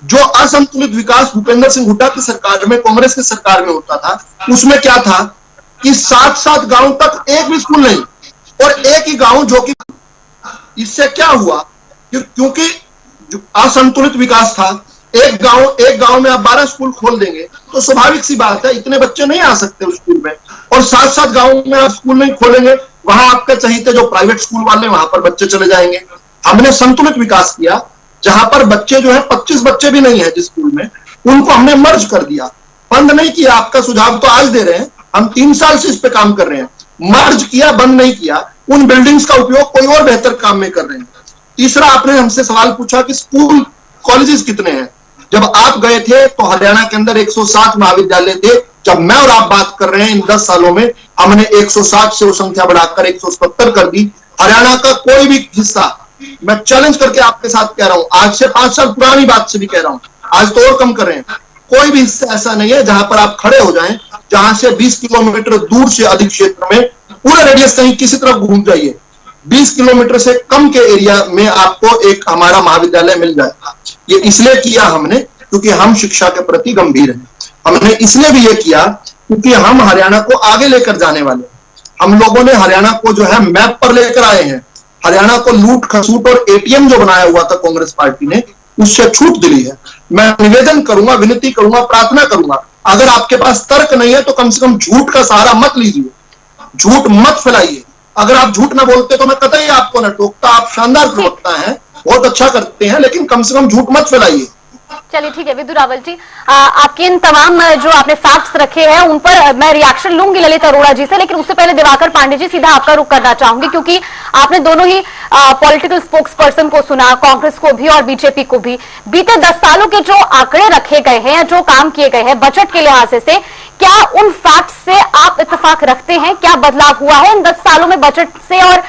जो असंतुलित विकास भूपेंद्र सिंह हुड्डा की सरकार में, कांग्रेस की सरकार में होता था, उसमें क्या था कि 7-7 गांव तक एक भी स्कूल नहीं, और एक ही गांव जो कि, इससे क्या हुआ, क्योंकि असंतुलित विकास था। एक गांव में आप 12 स्कूल खोल देंगे तो स्वाभाविक सी बात है, इतने बच्चे नहीं आ सकते उस स्कूल में, और 7-7 गांव में आप स्कूल नहीं खोलेंगे, वहां आपके चाहिए जो प्राइवेट स्कूल वाले, वहां पर बच्चे चले जाएंगे। हमने संतुलित विकास किया, जहां पर बच्चे जो है 25 बच्चे भी नहीं है जिस स्कूल में, उनको हमने मर्ज कर दिया, बंद नहीं किया। आपका सुझाव तो आज दे रहे हैं, हम 3 साल से इस पे काम कर रहे हैं, मर्ज किया, बंद नहीं किया। उन बिल्डिंग्स का उपयोग कोई और बेहतर काम में कर रहे हैं। तीसरा, आपने हमसे सवाल पूछा कि स्कूल कॉलेजेस कितने हैं। जब आप गए थे तो हरियाणा के अंदर 160 महाविद्यालय थे। जब मैं और आप बात कर रहे हैं, इन 10 सालों में हमने 160 से वो संख्या बढ़ाकर 170 कर दी। हरियाणा का कोई भी हिस्सा, मैं चैलेंज करके आपके साथ कह रहा हूं, आज से 5 साल पुरानी बात से भी कह रहा हूं, आज तो और कम कर रहे हैं, कोई भी हिस्सा ऐसा नहीं है जहां पर आप खड़े हो जाएं, जहां से 20 किलोमीटर दूर से अधिक क्षेत्र में, पूरा रेडियस कहीं किसी तरफ घूम जाइए, 20 किलोमीटर से कम के एरिया में आपको एक हमारा महाविद्यालय मिल जाएगा। ये इसलिए किया हमने क्योंकि हम शिक्षा के प्रति गंभीर हैं। हमने इसलिए भी ये किया क्योंकि हम हरियाणा को आगे लेकर जाने वाले हैं। हम लोगों ने हरियाणा को जो है मैप पर लेकर आए हैं। हरियाणा को लूट खसूट और एटीएम जो बनाया हुआ था कांग्रेस पार्टी ने, उससे छूट दिली है। मैं निवेदन करूंगा, विनती करूंगा, प्रार्थना करूंगा, अगर आपके पास तर्क नहीं है तो कम से कम झूठ का सहारा मत लीजिए, झूठ मत फैलाइए। अगर आप झूठ ना बोलते तो मैं कतई आपको न टोकता। आप शानदार प्रवक्ता हैं, बहुत अच्छा करते हैं, लेकिन कम से कम झूठ मत फैलाइए। चलिए ठीक है विदु रावल जी, आपके इन तमाम जो आपने फैक्ट्स रखे हैं उन पर मैं रिएक्शन लूंगी ललित अरोड़ा जी से, लेकिन उससे पहले दिवाकर पांडे जी सीधा आपका रुख करना चाहूंगी, क्योंकि आपने दोनों ही पॉलिटिकल स्पोक्स पर्सन को सुना, कांग्रेस को भी और बीजेपी को भी। बीते 10 सालों के जो आंकड़े रखे गए हैं, जो काम किए गए हैं बजट के लिहाज से, क्या उन फैक्ट्स से आप इत्तेफाक रखते हैं? क्या बदलाव हुआ है इन 10 सालों में बजट से, और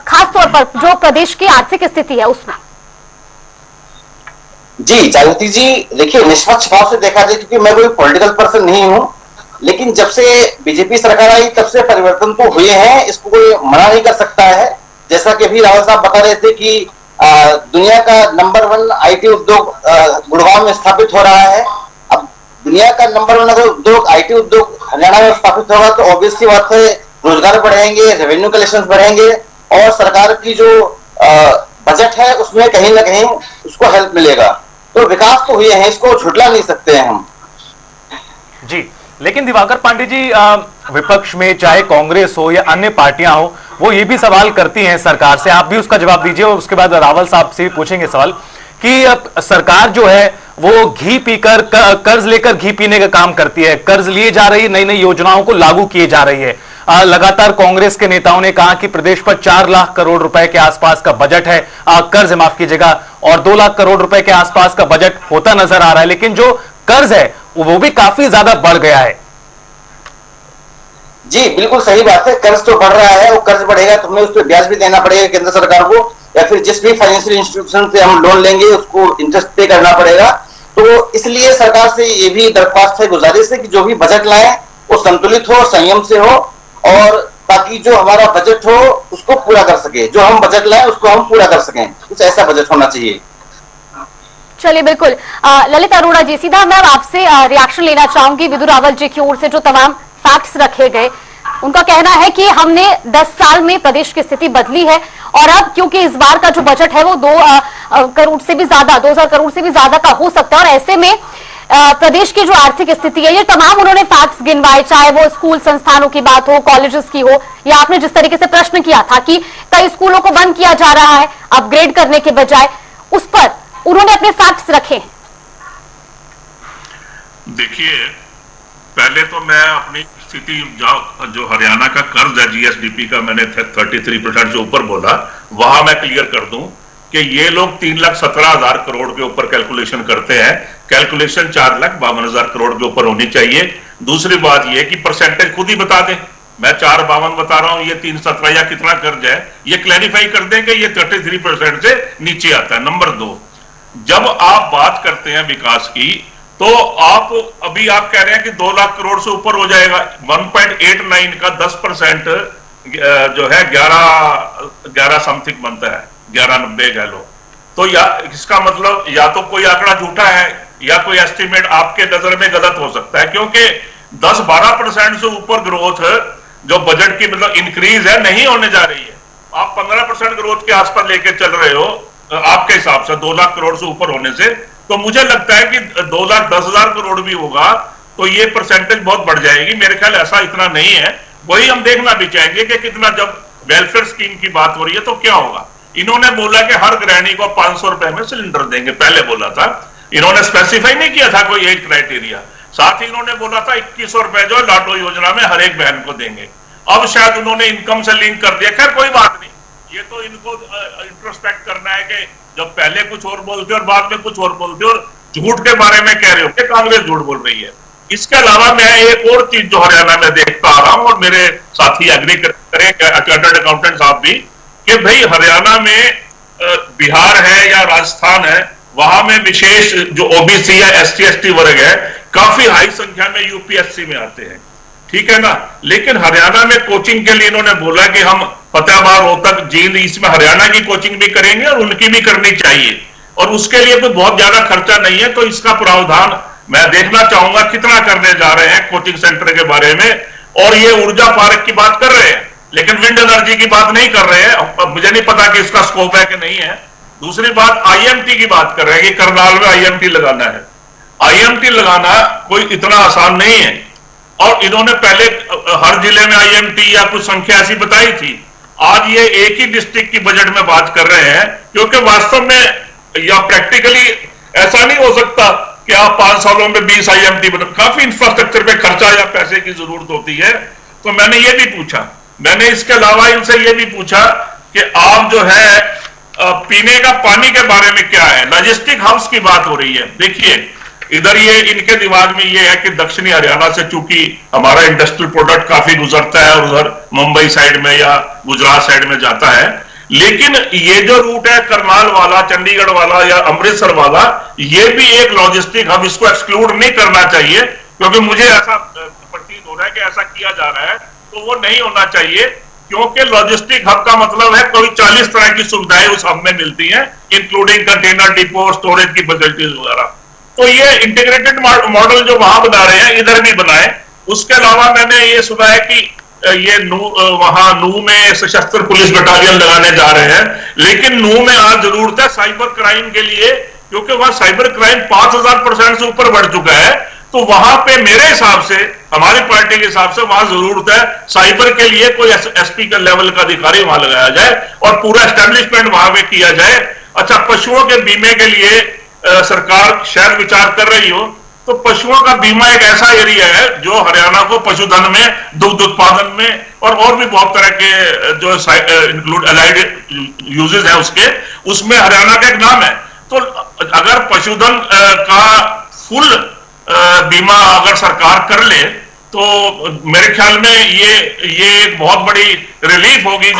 खासतौर पर जो प्रदेश की आर्थिक स्थिति है उसमें? जी जागृति जी, देखिए निष्पक्ष भाव से देखा जाए, क्योंकि मैं कोई पॉलिटिकल पर्सन नहीं हूं, लेकिन जब से बीजेपी सरकार आई तब से परिवर्तन तो हुए हैं, इसको कोई मना नहीं कर सकता है। जैसा कि अभी रावत साहब बता रहे थे कि दुनिया का नंबर 1 आईटी उद्योग गुड़गांव में स्थापित हो रहा है। अब दुनिया का नंबर 1 अगर उद्योग आईटी उद्योग हरियाणा में स्थापित होगा तो ऑब्वियसली बात है, रोजगार बढ़ेंगे, रेवेन्यू कलेक्शन बढ़ेंगे और सरकार की जो बजट है उसमें कहीं ना कहीं उसको हेल्प मिलेगा। तो विकास तो हुए हैं, इसको झुटला नहीं सकते हैं हम। जी, लेकिन दिवाकर पांडे जी, विपक्ष में चाहे कांग्रेस हो या अन्य पार्टियां हो, वो ये भी सवाल करती हैं सरकार से, आप भी उसका जवाब दीजिए और उसके बाद रावल साहब से भी पूछेंगे सवाल कि अब सरकार जो है वो घी पीकर कर्ज लेकर घी पीने का काम करती है, कर्ज लिए जा रही है, नई नई योजनाओं को लागू किए जा रही है। लगातार कांग्रेस के नेताओं ने कहा कि प्रदेश पर 4 लाख करोड़ रुपए के आसपास का बजट है, कर्ज माफ कीजिएगा, और 2 लाख करोड़ रुपए के आसपास का बजट होता नजर आ रहा है, लेकिन जो कर्ज है वो भी काफी ज्यादा बढ़ गया है। जी बिल्कुल सही बात है, कर्ज तो बढ़ रहा है, वो कर्ज बढ़ेगा तो हमें उस पर ब्याज भी देना पड़ेगा केंद्र सरकार को, या फिर जिस भी फाइनेंशियल इंस्टीट्यूशन से हम लोन लेंगे उसको इंटरेस्ट पे करना पड़ेगा। तो इसलिए सरकार से ये भी दरख्वास्त है, गुजारिश है कि जो भी बजट लाए वो संतुलित हो, संयम से हो, और ताकि जो हमारा बजट हो उसको पूरा कर सके, जो हम बजट लाए उसको हम पूरा कर सकें, कुछ ऐसा बजट होना चाहिए। चलिए बिल्कुल, ललित अरोड़ा जी, सीधा मैं आपसे रिएक्शन लेना चाहूंगी। विदु रावल जी की ओर से जो तमाम फैक्ट्स रखे गए, उनका कहना है कि हमने 10 साल में प्रदेश की स्थिति बदली है और अब क्योंकि इस बार का जो बजट है वो 2 करोड़ से भी ज्यादा, 2000 करोड़ से भी ज्यादा का हो सकता है, और ऐसे में प्रदेश की जो आर्थिक स्थिति है, ये तमाम उन्होंने फैक्ट्स गिनवाए, चाहे वो स्कूल संस्थानों की बात हो, कॉलेजेस की हो, या आपने जिस तरीके से प्रश्न किया था कि कई स्कूलों को बंद किया जा रहा है अपग्रेड करने के बजाय, उस पर उन्होंने अपने फैक्ट्स रखे। देखिए, पहले तो मैं अपनी स्थिति जो हरियाणा का कर्ज है जीएसडीपी का, मैंने 33% से ऊपर बोला, वहां मैं क्लियर कर दूं कि ये लोग 3,17,000 करोड़ के ऊपर कैलकुलेशन करते हैं। कैलकुलेशन 4,52,000 करोड़ के ऊपर होनी चाहिए। दूसरी बात ये कि परसेंटेज खुद ही बता दें, मैं 4,52 बता रहा हूं, ये 3,17 या कितना कर्ज है, ये क्लैरिफाई कर दें कि ये 33% से नीचे आता है। नंबर 2, जब आप बात करते हैं विकास की, तो आप अभी आप कह रहे हैं कि 2 लाख करोड़ से ऊपर हो जाएगा। 1.89 का 10% जो है 11 समथिंग बनता है, 1190 कह लो। तो या इसका मतलब या तो कोई आंकड़ा झूठा है या कोई एस्टिमेट आपके नजर में गलत हो सकता है, क्योंकि 10-12% से ऊपर ग्रोथ जो बजट की मतलब इंक्रीज है नहीं होने जा रही है। आप 15% ग्रोथ के आसपास लेके चल रहे हो आपके हिसाब से 2 लाख करोड़ से ऊपर होने से। तो मुझे लगता है कि 2,10,000 करोड़ भी होगा तो ये परसेंटेज बहुत बढ़ जाएगी। मेरे ख्याल ऐसा इतना नहीं है, वही हम देखना भी चाहेंगे कि कितना, जब वेलफेयर स्कीम की बात हो रही है तो क्या होगा। इन्होंने बोला कि हर गृहिणी को 500 रुपए में सिलेंडर देंगे, पहले बोला था, इन्होंने स्पेसिफाई नहीं किया था कोई एज क्राइटेरिया। साथ ही इन्होंने बोला था 2100 रुपए जो लाडो योजना में हर एक बहन को देंगे। अब शायद उन्होंने इनकम से लिंक कर दिया। खैर कोई बात नहीं, ये तो इनको इंट्रोस्पेक्ट करना है कि जब पहले कुछ और बोलते और बाद में कुछ और बोलते और झूठ के बारे में कह रहे हो कि कांग्रेस झूठ बोल रही है। इसके अलावा मैं एक और चीज जो हरियाणा में देखता आ रहा हूं, और मेरे साथी एग्री करें चार्टर्ड अकाउंटेंट साहब भी, कि भाई हरियाणा में बिहार है या राजस्थान है, वहां में विशेष जो ओबीसी या ST/ST वर्ग है काफी हाई संख्या में यूपीएससी में आते हैं, ठीक है ना। लेकिन हरियाणा में कोचिंग के लिए इन्होंने बोला कि हम फतेहाबाद, रोहतक, जींद, इसमें हरियाणा की कोचिंग भी करेंगे और उनकी भी करनी चाहिए, और उसके लिए कोई बहुत ज्यादा खर्चा नहीं है। तो इसका प्रावधान मैं देखना चाहूंगा कितना करने जा रहे हैं कोचिंग सेंटर के बारे में। और ये ऊर्जा पार्क की बात कर रहे हैं लेकिन विंड एनर्जी की बात नहीं कर रहे हैं, मुझे नहीं पता कि इसका स्कोप है कि नहीं है। दूसरी बात, IMT की बात कर रहे हैं कि करनाल में IMT लगाना है। IMT लगाना कोई इतना आसान नहीं है, और इन्होंने पहले हर जिले में IMT या कुछ संख्या ऐसी बताई थी। आज ये एक ही डिस्ट्रिक्ट की बजट में बात कर रहे हैं, क्योंकि वास्तव में या प्रैक्टिकली ऐसा नहीं हो सकता कि आप 5 सालों में 20 IMT बना, काफी इंफ्रास्ट्रक्चर पे खर्चा या पैसे की जरूरत होती है। तो मैंने ये भी पूछा, मैंने इसके अलावा इनसे ये भी पूछा कि आप जो है पीने का पानी के बारे में क्या है। लॉजिस्टिक हाउस की बात हो रही है। देखिए इधर ये इनके दिमाग में ये है कि दक्षिणी हरियाणा से चूंकि हमारा इंडस्ट्रियल प्रोडक्ट काफी गुजरता है और उधर मुंबई साइड में या गुजरात साइड में जाता है, लेकिन ये जो रूट है करनाल वाला, चंडीगढ़ वाला या अमृतसर वाला, ये भी एक लॉजिस्टिक हब, इसको एक्सक्लूड नहीं करना चाहिए, क्योंकि मुझे ऐसा प्रतीत हो रहा है कि ऐसा किया जा रहा है, तो वो नहीं होना चाहिए, क्योंकि लॉजिस्टिक हब का मतलब है कोई 40 तरह की सुविधाएं उस हब में मिलती हैं, इंक्लूडिंग कंटेनर डिपो, स्टोरेज की फैसिलिटीज वगैरह। तो ये इंटीग्रेटेड मॉडल जो वहां बना रहे हैं, इधर भी बनाए। उसके अलावा मैंने ये सुना है कि ये वहां नू में सशस्त्र पुलिस बटालियन लगाने जा रहे हैं, लेकिन नू में आज जरूरत है साइबर क्राइम के लिए, क्योंकि वहां साइबर क्राइम 5000% से ऊपर बढ़ चुका है। तो वहां पे मेरे हिसाब से, हमारी पार्टी के हिसाब से, वहां जरूरत है साइबर के लिए कोई एसपी का लेवल का अधिकारी वहां लगाया जाए और पूरा एस्टेब्लिशमेंट वहां पे किया जाए। अच्छा, पशुओं के बीमे के लिए सरकार शायद विचार कर रही हो, तो पशुओं का बीमा एक ऐसा एरिया है जो हरियाणा को पशुधन में, दुग्ध उत्पादन में और भी बहुत तरह के जो इंक्लूड अलाइड यूजेस है उसमें हरियाणा का एक नाम है। तो अगर पशुधन का फुल बीमा अगर सरकार कर ले, तो मेरे ख्याल में ये एक बहुत बड़ी रिलीफ होगी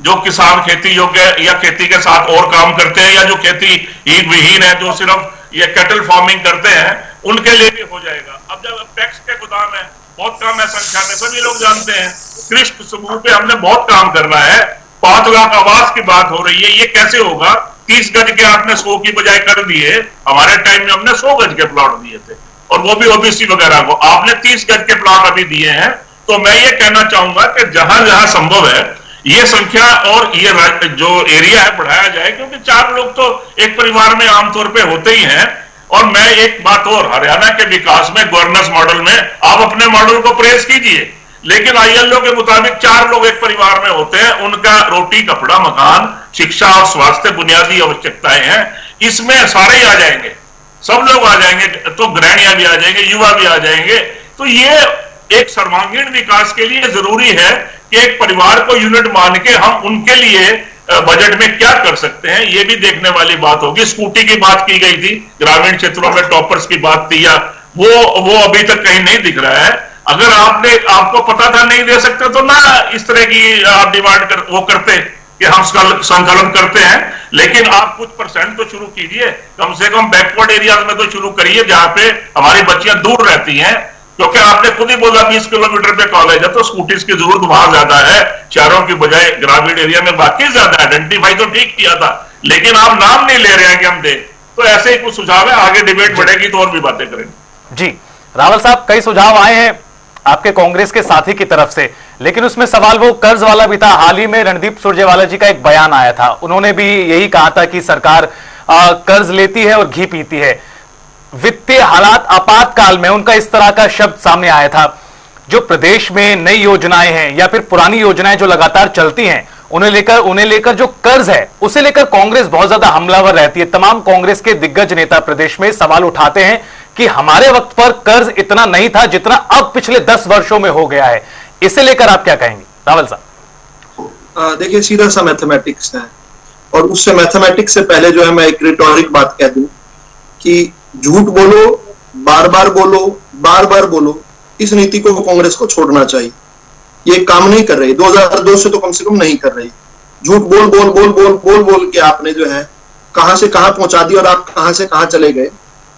जो किसान खेती योग्य या खेती के साथ और काम करते हैं, या जो खेती विहीन है, जो सिर्फ ये कैटल फार्मिंग करते हैं, उनके लिए भी हो जाएगा। अब जब पैक्स के गोदाम है, बहुत कम है संख्या में, सभी लोग जानते हैं, कृषि समूह पे हमने बहुत काम करना है। 5 लाख आवास की बात हो रही है, ये कैसे होगा? 30 गज के आपने 100 की बजाय कर दिए, हमारे टाइम में हमने 100 गज के प्लॉट दिए थे, और वो भी ओबीसी वगैरह को। आपने 30 गज के प्लॉट अभी दिए हैं। तो मैं ये कहना चाहूंगा कि जहां जहां संभव है ये संख्या और ये जो एरिया है बढ़ाया जाए, क्योंकि 4 लोग तो एक परिवार में आमतौर पे होते ही हैं। और मैं एक बात और, हरियाणा के विकास में, गवर्नेंस मॉडल में, आप अपने मॉडल को प्रेस कीजिए, लेकिन आईएलओ के मुताबिक 4 लोग एक परिवार में होते हैं, उनका रोटी, कपड़ा, मकान, शिक्षा और स्वास्थ्य बुनियादी आवश्यकताएं हैं, इसमें सारे ही आ जाएंगे, सब लोग आ जाएंगे, तो गृहिणियां भी आ जाएंगे, युवा भी आ जाएंगे। तो ये एक सर्वांगीण विकास के लिए जरूरी है कि एक परिवार को यूनिट मान के हम उनके लिए बजट में क्या कर सकते हैं, ये भी देखने वाली बात होगी। स्कूटी की बात की गई थी, ग्रामीण क्षेत्रों में टॉपर्स की बात थी, या वो अभी तक कहीं नहीं दिख रहा है। अगर आपको पता था नहीं दे सकते, तो ना इस तरह की आप डिमांड करते कि हम संकलन करते हैं, लेकिन आप कुछ परसेंट तो शुरू कीजिए, कम से कम बैकवर्ड एरियाज में तो शुरू करिए, जहां पे हमारी बच्चियां दूर रहती हैं। क्योंकि आपने खुद ही बोला 20 किलोमीटर पे कॉलेज है, तो स्कूटीज की जरूरत वहां ज्यादा है, शहरों की बजाय ग्रामीण एरिया में बाकी ज्यादा है। आइडेंटिफाई तो ठीक किया था, लेकिन आप नाम नहीं ले रहे हैं कि हम दें। तो ऐसे ही कुछ सुझाव है, आगे डिबेट बढ़ेगी तो और भी बातें करेंगे। जी रावल साहब, कई सुझाव आए हैं आपके कांग्रेस के साथी की तरफ से, लेकिन उसमें सवाल वो कर्ज वाला भी था। हाल ही में रणदीप सुरजेवाला जी का एक बयान आया था, उन्होंने भी यही कहा था कि सरकार कर्ज लेती है और घी पीती है। वित्तीय हालात आपातकाल में उनका इस तरह का शब्द सामने आया था। जो प्रदेश में नई योजनाएं हैं या फिर पुरानी योजनाएं जो लगातार चलती हैं, उन्हें लेकर जो कर्ज है उसे लेकर कांग्रेस बहुत ज्यादा हमलावर रहती है। तमाम कांग्रेस के दिग्गज नेता प्रदेश में सवाल उठाते हैं कि हमारे वक्त पर कर्ज इतना नहीं था जितना अब पिछले 10 वर्षों में हो गया है। इसे लेकर आप क्या कहेंगे रावल साहब? देखिए, सीधा सा मैथमेटिक्स है, और उससे मैथमेटिक्स से पहले जो है मैं एक रिटोरिक बात कह दूं कि झूठ बोलो, बार बार बोलो, बार बार बोलो, इस नीति को कांग्रेस को छोड़ना चाहिए। ये काम नहीं कर रही, 2002 से तो कम से कम नहीं कर रही। झूठ बोल बोल बोल बोल बोल बोल के आपने जो है कहां से कहां पहुंचा दिया, और आप कहां से कहां चले गए।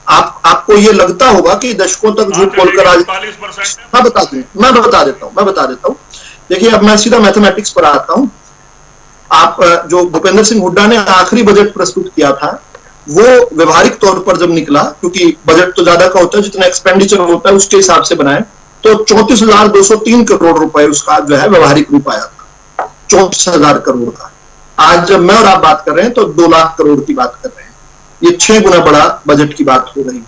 आपको ये लगता होगा कि दशकों तक झूठ बोलकर आज, मैं बता देता हूं। देखिए, अब मैं सीधा मैथमेटिक्स पर आता हूं। आप जो भूपेंद्र सिंह हुड्डा ने आखिरी बजट प्रस्तुत किया था, वो व्यवहारिक तौर पर जब निकला, क्योंकि बजट तो ज्यादा का होता है, जितना एक्सपेंडिचर होता है उसके हिसाब से बनाए, तो 34,203 करोड़ रुपए उसका जो है व्यवहारिक रूप आया था, 34,000 करोड़ का। आज जब मैं और आप बात कर रहे हैं तो 2 लाख करोड़ की बात कर रहे हैं। ये 6 गुना बड़ा बजट की बात हो रही है।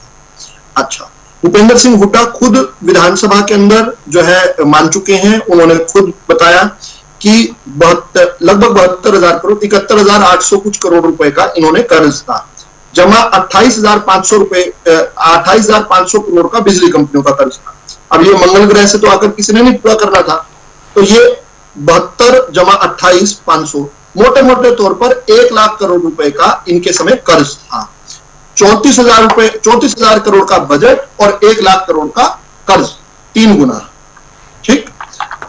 अच्छा, भूपेंद्र सिंह हुड्डा खुद विधानसभा के अंदर जो है मान चुके हैं, उन्होंने खुद बताया कि लगभग 72,000 करोड़, 71,800 कुछ करोड़ रुपए का इन्होंने कर्ज था। जमा 28,500 करोड़ का बिजली कंपनियों का कर्ज था। अब ये मंगल ग्रह से तो आकर किसी ने नहीं पूरा करना था, तो ये 72 जमा 28,500 मोटे मोटे तौर पर 1 लाख करोड़ रुपए का इनके समय कर्ज था। 34,000 करोड़ का बजट और 1 लाख करोड़ का कर्ज, 3 गुना। ठीक,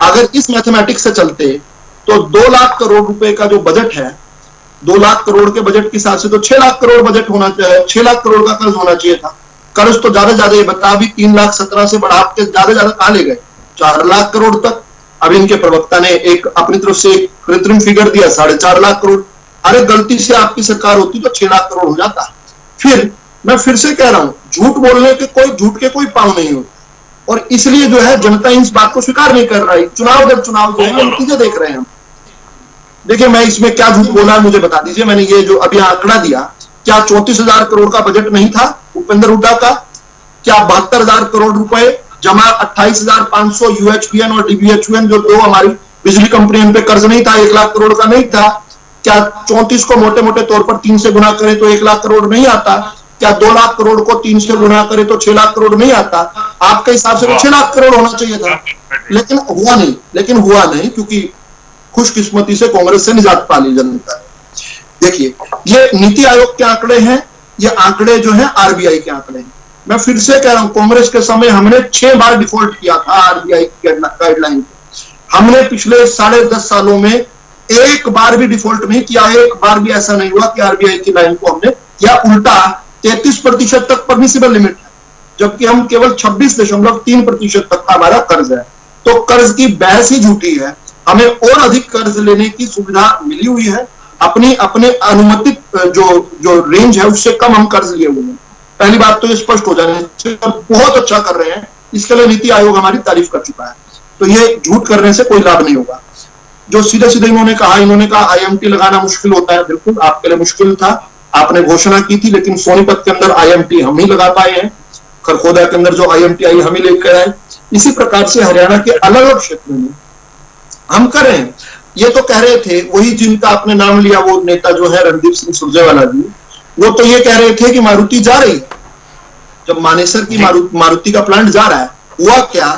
अगर इस मैथमेटिक्स से चलते तो 2 लाख करोड़ रुपए का जो बजट है, 2 लाख करोड़ के बजट के हिसाब से तो 6 लाख करोड़ बजट होना चाहिए, 6 लाख करोड़ का कर्ज होना चाहिए था। कर्ज तो ज्यादा ये बता भी 3,17,000 से बढ़ा के ज्यादा कहां ले गए, 4 लाख करोड़ तक। अब इनके प्रवक्ता ने एक अपनी तरफ से एक कृत्रिम फिगर दिया 4.5 लाख करोड़। अरे गलती से आपकी सरकार होती तो 6 लाख करोड़ हो जाता। फिर मैं फिर से कह रहा हूं, झूठ बोलने के कोई पांव नहीं होते, और इसलिए जो है जनता इस बात को स्वीकार नहीं कर रही। चुनाव दर चुनाव जो है नतीजे देख रहे हैं हम। देखिए मैं इसमें क्या झूठ बोला है मुझे बता दीजिए। मैंने ये जो अभी आंकड़ा दिया, क्या 34,000 करोड़ का बजट नहीं था उपेंद्र हुड्डा का? क्या 72,000 करोड़ रुपए जमा 28,500 यूएचपीएन और डीबीएचयूएन जो 2 हमारी बिजली कंपनियों पे कर्ज नहीं था, 1 लाख करोड़ का नहीं था? क्या 34 को मोटे मोटे तौर पर 3 से गुना करें तो 1 लाख करोड़ नहीं आता? क्या 2 लाख करोड़ को 3 से गुना करें तो 6 लाख करोड़ नहीं आता? आपके हिसाब से तो 6 लाख करोड़ होना चाहिए था, लेकिन हुआ नहीं क्योंकि खुशकिस्मती से कांग्रेस से निजात पा ली जनता ने। देखिए ये नीति आयोग के आंकड़े हैं, ये आंकड़े जो हैं आरबीआई के आंकड़े हैं। मैं फिर से कह रहा हूं, कांग्रेस के समय हमने 6 बार डिफॉल्ट किया था आरबीआई की गाइडलाइन। हमने पिछले 10.5 सालों में एक बार भी डिफॉल्ट नहीं किया। एक बार भी ऐसा नहीं हुआ कि आरबीआई की लाइन को हमने, या उल्टा 33% तक परमिसिबल लिमिट है, जबकि हम केवल 26.3% तक का हमारा कर्ज है। तो कर्ज की बहस ही झूठी है। हमें और अधिक कर्ज लेने की सुविधा मिली हुई है। अपने अनुमतित जो रेंज है उससे कम हम कर्ज लिए हुए हैं। पहली बात तो ये स्पष्ट हो जाने, बहुत अच्छा कर रहे हैं, इसके लिए नीति आयोग हमारी तारीफ कर चुका है। तो ये झूठ करने से कोई लाभ नहीं होगा। जो सीधे सीधे इन्होंने कहा आईएमटी लगाना मुश्किल होता है। बिल्कुल आपके लिए मुश्किल था, आपने घोषणा की थी, लेकिन सोनीपत के अंदर आईएमटी हम ही लगा पाए हैं। खरखोदा के अंदर जो आईएमटी आई हम ही लेकर आए। इसी प्रकार से हरियाणा के अलग अलग क्षेत्रों में हम करें। ये तो कह रहे थे वही जिनका आपने नाम लिया, वो नेता जो है रणदीप सिंह सुरजेवाला जी, वो तो ये कह रहे थे कि मारुति जा रही है। जब मानेसर की मारुति का प्लांट जा रहा है, हुआ क्या?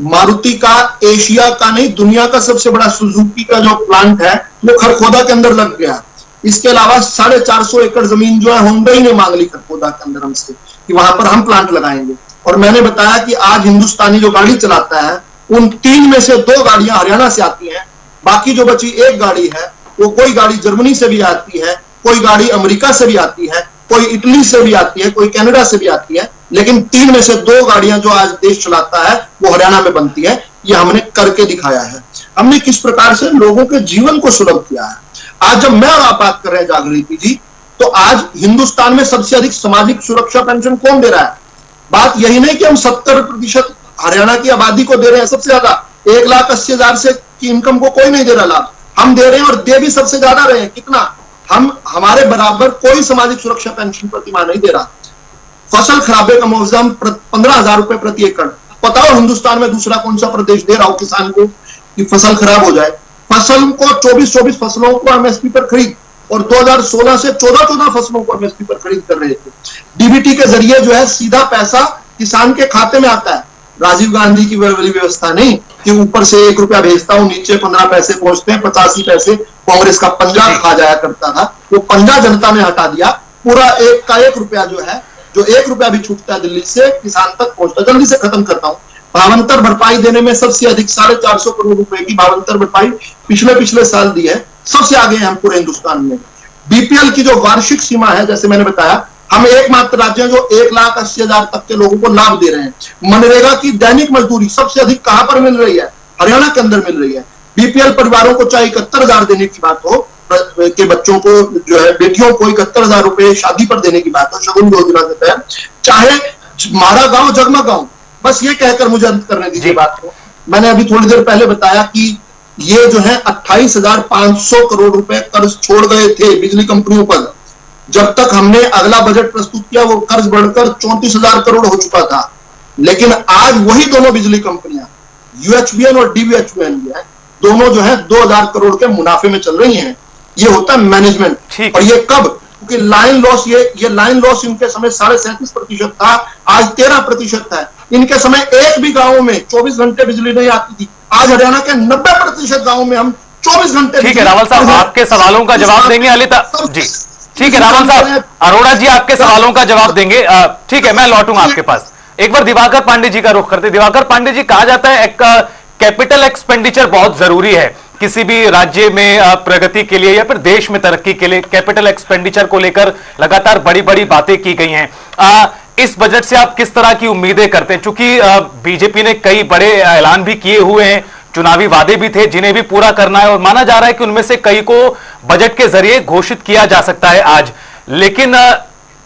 मारुति का एशिया का नहीं दुनिया का सबसे बड़ा सुजुकी का जो प्लांट है वो खरखोदा के अंदर लग गया। इसके अलावा 450 एकड़ जमीन जो है हुंडई ने मांग ली खरखोदा के अंदर हमसे कि वहां पर हम प्लांट लगाएंगे। और मैंने बताया कि आज हिंदुस्तानी जो गाड़ी चलाता है उन 3 में से 2 गाड़ियां हरियाणा से आती हैं। बाकी जो बची 1 गाड़ी है वो कोई गाड़ी जर्मनी से भी आती है, कोई गाड़ी अमेरिका से भी आती है, कोई इटली से भी आती है, कोई कनाडा से भी आती है, लेकिन 3 में से 2 गाड़ियां जो आज देश चलाता है वो हरियाणा में बनती है। ये हमने करके दिखाया है। हमने किस प्रकार से लोगों के जीवन को सुलभ किया है। आज जब मैं और आप बात कर रहे हैं जागृति जी, तो आज हिंदुस्तान में सबसे अधिक सामाजिक सुरक्षा पेंशन कौन दे रहा है? बात यही नहीं कि हम 70% हरियाणा की आबादी को दे रहे हैं सबसे ज्यादा। 1,80,000 से की इनकम को कोई नहीं दे रहा लाभ, हम दे रहे हैं, और दे भी सबसे ज्यादा रहे हैं। कितना? हमारे बराबर कोई सामाजिक सुरक्षा पेंशन प्रतिमाह नहीं दे रहा। फसल खराबे का मुआवजा 15,000 रुपए प्रति एकड़। बताओ हिंदुस्तान में दूसरा कौन सा प्रदेश दे रहा हो किसान को कि फसल खराब हो जाए? फसल को 24 फसलों को एमएसपी पर खरीद, और 2016 से 14 फसलों को एमएसपी पर खरीद कर रहे थे। डीबीटी के जरिए जो है सीधा पैसा किसान के खाते में आता है। राजीव गांधी की वाली व्यवस्था नहीं कि ऊपर से 1 रुपया भेजता हूं, नीचे 15 पैसे पहुंचते हैं, 85 पैसे कांग्रेस का पंजा खा जाया करता था। वो पंजा जनता ने हटा दिया। पूरा 1 रुपया जो है, जो 1 रुपया भी छूटता है दिल्ली से किसान तक पहुंचता। जल्दी से खत्म करता हूं। भावांतर भरपाई देने में सबसे अधिक 450 करोड़ रुपए की भावांतर भरपाई पिछले साल दी है। सबसे आगे हैं हम पूरे हिंदुस्तान में। बीपीएल की जो वार्षिक सीमा है, जैसे मैंने बताया, हम एकमात्र राज्य जो 1,80,000 तक के लोगों को लाभ दे रहे हैं। मनरेगा की दैनिक मजदूरी सबसे अधिक कहां पर मिल रही है? हरियाणा के अंदर मिल रही है। बीपीएल परिवारों को चाहे 71,000 देने की बात हो, के बच्चों को जो है बेटियों को 71,000 रुपए शादी पर देने की बात हो, शगुन योजना के तहत, चाहे मारा गांव जगमा गांव। बस ये कहकर मुझे अंत करने दीजिए बात को। मैंने अभी थोड़ी देर पहले बताया कि ये जो है 28,500 करोड़ रुपए कर्ज छोड़ गए थे बिजली कंपनियों पर। जब तक हमने अगला बजट प्रस्तुत किया वो कर्ज बढ़कर 34,000 करोड़ हो चुका था। लेकिन आज वही दोनों बिजली कंपनियां यूएचबीएन और डीबीएचयूएन दोनों जो है 2,000 करोड़ के मुनाफे में चल रही हैं। ये होता है मैनेजमेंट। और ये कब? क्योंकि लाइन लॉस, ये लाइन लॉस इनके समय 37.5% था, आज 13% है। इनके समय एक भी गांव में 24 घंटे बिजली नहीं आती थी। आज हरियाणा के 90% गांव में हम 24 घंटे। ठीक है रावल साहब, आपके सवालों का जवाब देंगे अलिता जी। ठीक है रावल साहब, अरोड़ा जी आपके सवालों का जवाब देंगे। ठीक है, मैं लौटूंगा आपके पास। एक बार दिवाकर पांडे जी का रुख करते। दिवाकर पांडे जी, कहा जाता है कैपिटल एक्सपेंडिचर बहुत जरूरी है, किसी भी राज्य में प्रगति के लिए या फिर देश में तरक्की के लिए कैपिटल एक्सपेंडिचर को लेकर लगातार बड़ी बड़ी बातें की गई हैं। इस बजट से आप किस तरह की उम्मीदें करते हैं? चूंकि बीजेपी ने कई बड़े ऐलान भी किए हुए हैं, चुनावी वादे भी थे जिन्हें भी पूरा करना है, और माना जा रहा है कि उनमें से कई को बजट के जरिए घोषित किया जा सकता है आज। लेकिन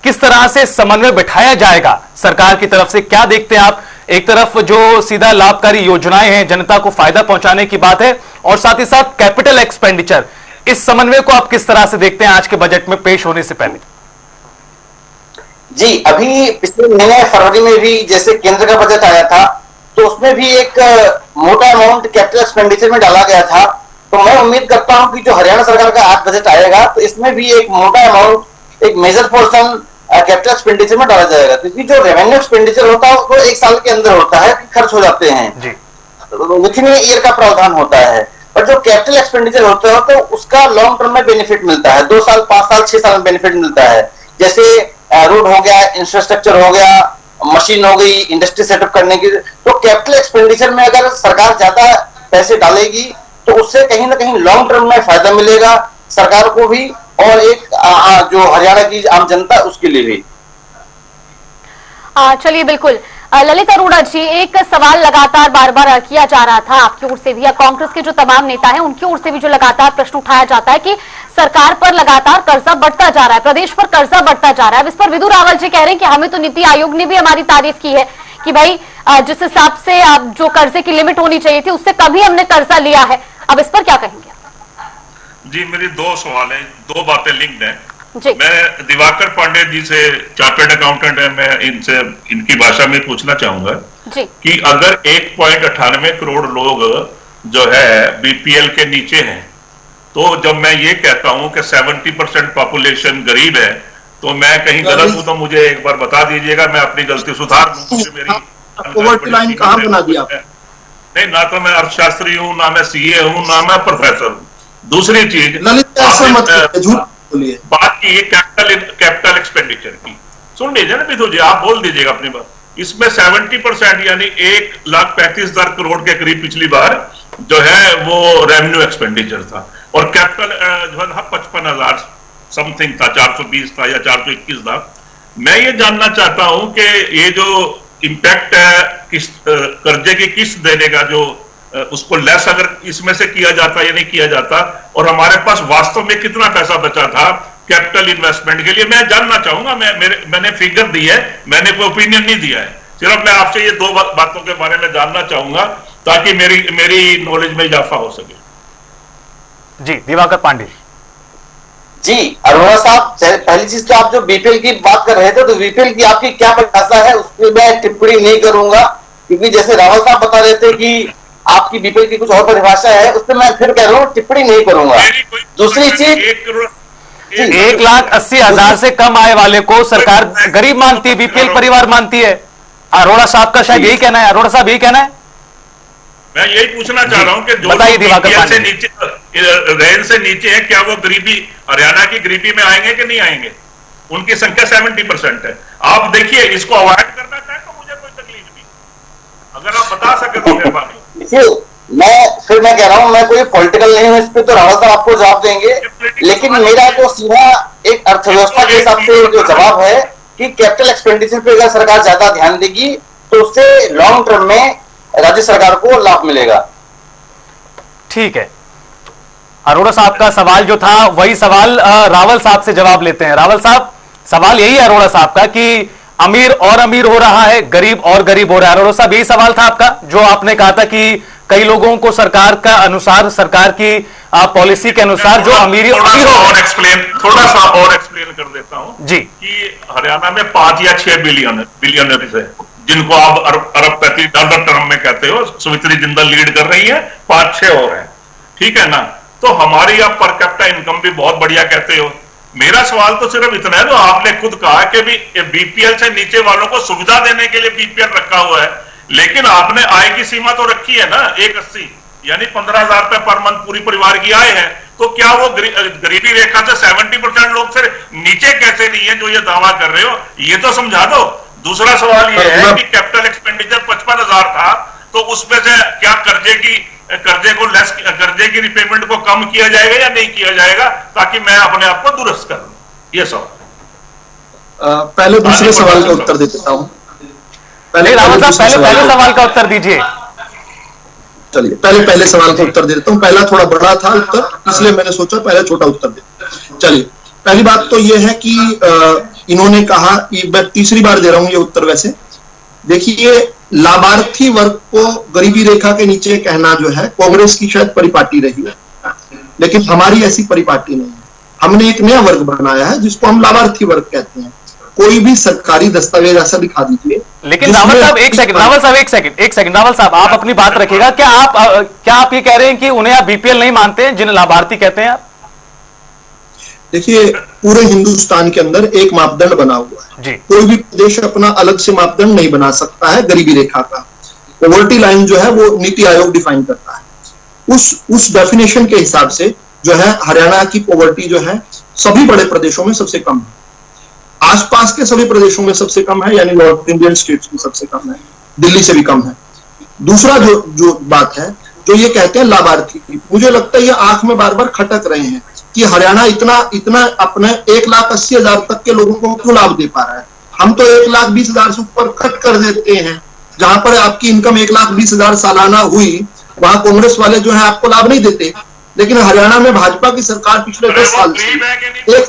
किस तरह से समन्वय बिठाया जाएगा सरकार की तरफ से, क्या देखते हैं आप? एक तरफ जो सीधा लाभकारी योजनाएं हैं, जनता को फायदा पहुंचाने की बात है, और साथ ही साथ कैपिटल एक्सपेंडिचर, इस समन्वय को आप किस तरह से देखते हैं आज के बजट में पेश होने से पहले? जी, अभी पिछले महीने फरवरी में भी जैसे केंद्र का बजट आया था, तो उसमें भी एक मोटा अमाउंट कैपिटल एक्सपेंडिचर में डाला गया था। तो मैं उम्मीद करता हूं कि जो हरियाणा सरकार का आज बजट आएगा, तो इसमें भी एक मोटा अमाउंट, एक मेजर पोर्शन कैपिटल एक्सपेंडिचर में डाला जाएगा, क्योंकि जो रेवेन्यू एक्सपेंडिचर होता है वो एक साल के अंदर होता है, खर्च हो जाते हैं, विद इन ईयर का प्रावधान होता है। पर जो कैपिटल एक्सपेंडिचर होता है तो उसका लॉन्ग टर्म में बेनिफिट मिलता है, 2 साल, 5 साल, 6 साल में बेनिफिट मिलता है। जैसे रोड हो गया, इंफ्रास्ट्रक्चर हो गया, मशीन हो गई, इंडस्ट्री सेटअप करने की। तो कैपिटल एक्सपेंडिचर में अगर सरकार ज्यादा पैसे डालेगी तो उससे कहीं ना कहीं लॉन्ग टर्म में फायदा मिलेगा सरकार को भी, और एक जो हरियाणा की आम जनता उसके लिए भी। चलिए, बिल्कुल। ललित अरोड़ा जी, एक सवाल लगातार बार बार किया जा रहा था आपकी ओर से भी, या कांग्रेस के जो तमाम नेता हैं उनकी ओर से भी जो लगातार प्रश्न उठाया जाता है कि सरकार पर लगातार कर्जा बढ़ता जा रहा है, प्रदेश पर कर्जा बढ़ता जा रहा है। अब इस पर विदु रावल जी कह रहे हैं कि हमें तो नीति आयोग ने भी हमारी तारीफ की है कि भाई जिस हिसाब से जो कर्जे की लिमिट होनी चाहिए थी उससे कम ही हमने कर्जा लिया है। अब इस पर क्या कहेंगे? जी, मेरी 2 सवाल है, 2 बातें लिंक्ड हैं। मैं दिवाकर पांडे जी से, चार्टर्ड अकाउंटेंट है, मैं इनसे इनकी भाषा में पूछना चाहूंगा कि अगर 1.98 करोड़ लोग जो है बीपीएल के नीचे हैं, तो जब मैं ये कहता हूं कि 70% पॉपुलेशन गरीब है, तो मैं कहीं गलत हूं तो मुझे एक बार बता दीजिएगा, मैं अपनी गलती सुधार लूं। मेरी लाइन कहां बना दी आपने? नहीं, ना तो मैं अर्थशास्त्री हूं, ना मैं सीए हूं, ना मैं प्रोफेसर हूं। दूसरी चीज, बात की कैपिटल एक्सपेंडिचर की, सुन लीजिए ना विधु जी, आप बोल दीजिएगा अपनी बात। इसमें 70% यानी 1,35,000 करोड़ के करीब पिछली बार जो है वो रेवेन्यू एक्सपेंडिचर था, और कैपिटल जो है 55,000 समथिंग था, 420 था या 421 था। मैं ये जानना चाहता हूं कि ये जो इम्पैक्ट है किस्त, कर्जे की किस्त देने का, जो उसको लेस अगर इसमें से किया जाता या नहीं किया जाता, और हमारे पास वास्तव में कितना पैसा बचा था कैपिटल इन्वेस्टमेंट के लिए, मैं जानना चाहूंगा। मैंने फिगर दी है, मैंने कोई ओपिनियन नहीं दिया है, सिर्फ मैं आपसे ये 2 बातों के बारे में जानना चाहूंगा ताकि मेरी नॉलेज में इजाफा हो सके। जी, दिवाकर पांडे जी, अरोड़ा साहब, पहली चीज तो आप जो बीपीएल की बात कर रहे थे, तो बीपीएल की आपकी क्या परिभाषा है उस पर मैं टिप्पणी नहीं करूंगा, क्योंकि जैसे रावल साहब बता रहे थे कि आपकी बीपीएल की कुछ और परिभाषा है, उस पर मैं फिर कह रहा हूँ टिप्पणी नहीं करूंगा। दूसरी चीज, 1,80,000 से कम आय वाले को सरकार गरीब मानती है, बीपीएल परिवार मानती है। अरोड़ा साहब का शायद यही कहना है। अरोड़ा साहब यही कहना है। मैं यही पूछना चाह रहा हूं कि जो बीपीएल से नीचे, रेंज से नीचे है, क्या वो गरीबी, हरियाणा की गरीबी में आएंगे कि नहीं आएंगे? उनकी संख्या 70% है। आप देखिए, इसको अवॉइड करना चाहे तो मुझे कोई तकलीफ नहीं, अगर आप बता सके तो मेहरबानी। मैं कह रहा हूं, मैं कोई पॉलिटिकल नहीं हूं, इस पे तो रावल साहब आपको जवाब देंगे, लेकिन मेरा जो सीधा एक अर्थव्यवस्था के हिसाब से जो जवाब है कि कैपिटल एक्सपेंडिचर पे अगर सरकार ज्यादा ध्यान देगी तो उससे लॉन्ग टर्म में राज्य सरकार को लाभ मिलेगा। ठीक है, अरोड़ा साहब का सवाल जो था वही सवाल रावल साहब से जवाब लेते हैं। रावल साहब, सवाल यही है अरोड़ा साहब का कि अमीर और अमीर हो रहा है, गरीब और गरीब हो रहा है। अरोड़ा साहब, यही सवाल था आपका, जो आपने कहा था कि कई लोगों को सरकार का अनुसार, सरकार की पॉलिसी के अनुसार जो अमीर थोड़ा सा और एक्सप्लेन कर देता हूं जी, कि हरियाणा में 5 या 6 बिलियनर्स है, जिनको आप अरबपति डॉलर टर्म में कहते हो। सुमित्री जिंदल लीड कर रही है, 5-6 और है, ठीक है ना? तो हमारी आप पर कैपिटा इनकम भी बहुत बढ़िया कहते हो। मेरा सवाल तो सिर्फ इतना है, जो आपने खुद कहा कि बीपीएल से नीचे वालों को सुविधा देने के लिए बीपीएल रखा हुआ है, लेकिन आपने आय की सीमा तो रखी है ना 180, यानी 15,000 रुपए पर मंथ पूरी परिवार की आय है। तो क्या वो गरीबी रेखा से 70% लोग फिर नीचे कैसे नहीं है जो ये दावा कर रहे हो? ये तो समझा दो। दूसरा सवाल ये है कि कैपिटल एक्सपेंडिचर 55,000 था, तो उसमें से क्या कर्जे की कर्जे को लेस, कर्जे की रिपेमेंट को कम किया जाएगा या नहीं किया जाएगा, ताकि मैं अपने आप को दुरुस्त कर लूं। ये सवाल। पहले दूसरे सवाल का उत्तर दे देता हूं। रावत साहब पहले सवाल का उत्तर दीजिए। चलिए पहले सवाल का उत्तर दे देता हूं। पहला थोड़ा बड़ा था उत्तर, इसलिए मैंने सोचा पहले छोटा उत्तर दे। चलिए, पहली बात तो यह है कि इन्होंने कहा कि मैं तीसरी बार दे रहा हूं ये उत्तर। वैसे देखिए, लाभार्थी वर्ग को गरीबी रेखा के नीचे कहना जो है, कांग्रेस की शायद परिपाटी रही है, लेकिन हमारी ऐसी परिपाटी नहीं है। हमने एक नया वर्ग बनाया है जिसको हम लाभार्थी वर्ग कहते हैं। कोई भी सरकारी दस्तावेज ऐसा दिखा दीजिए। लेकिन रावत साहब एक सेकंड रावत साहब आप अपनी बात रखिएगा। क्या आप ये कह रहे हैं कि उन्हें आप बीपीएल नहीं मानते हैं, जिन्हें लाभार्थी कहते हैं आप? देखिए, पूरे हिंदुस्तान के अंदर एक मापदंड बना हुआ है जी। कोई भी प्रदेश अपना अलग से मापदंड नहीं बना सकता है गरीबी रेखा का। पॉवर्टी लाइन जो है वो नीति आयोग डिफाइन करता है। उस डेफिनेशन के हिसाब से जो है हरियाणा की पॉवर्टी जो है सभी बड़े प्रदेशों में सबसे कम है, आसपास के सभी प्रदेशों में सबसे कम है, यानी नॉर्थ इंडियन स्टेट्स में सबसे कम है, दिल्ली से भी कम है। दूसरा जो बात है, जो ये कहते हैं लाभार्थी, मुझे लगता है ये आंख में बार बार खटक रहे हैं कि हरियाणा इतना अपने 1,80,000 तक के लोगों को क्यों लाभ दे पा रहा है। हम तो 1,20,000 से ऊपर कट कर देते हैं। जहां पर आपकी इनकम 1,20,000 सालाना हुई, वहां कांग्रेस वाले जो है आपको लाभ नहीं देते। लेकिन हरियाणा में भाजपा की सरकार पिछले 10 साल से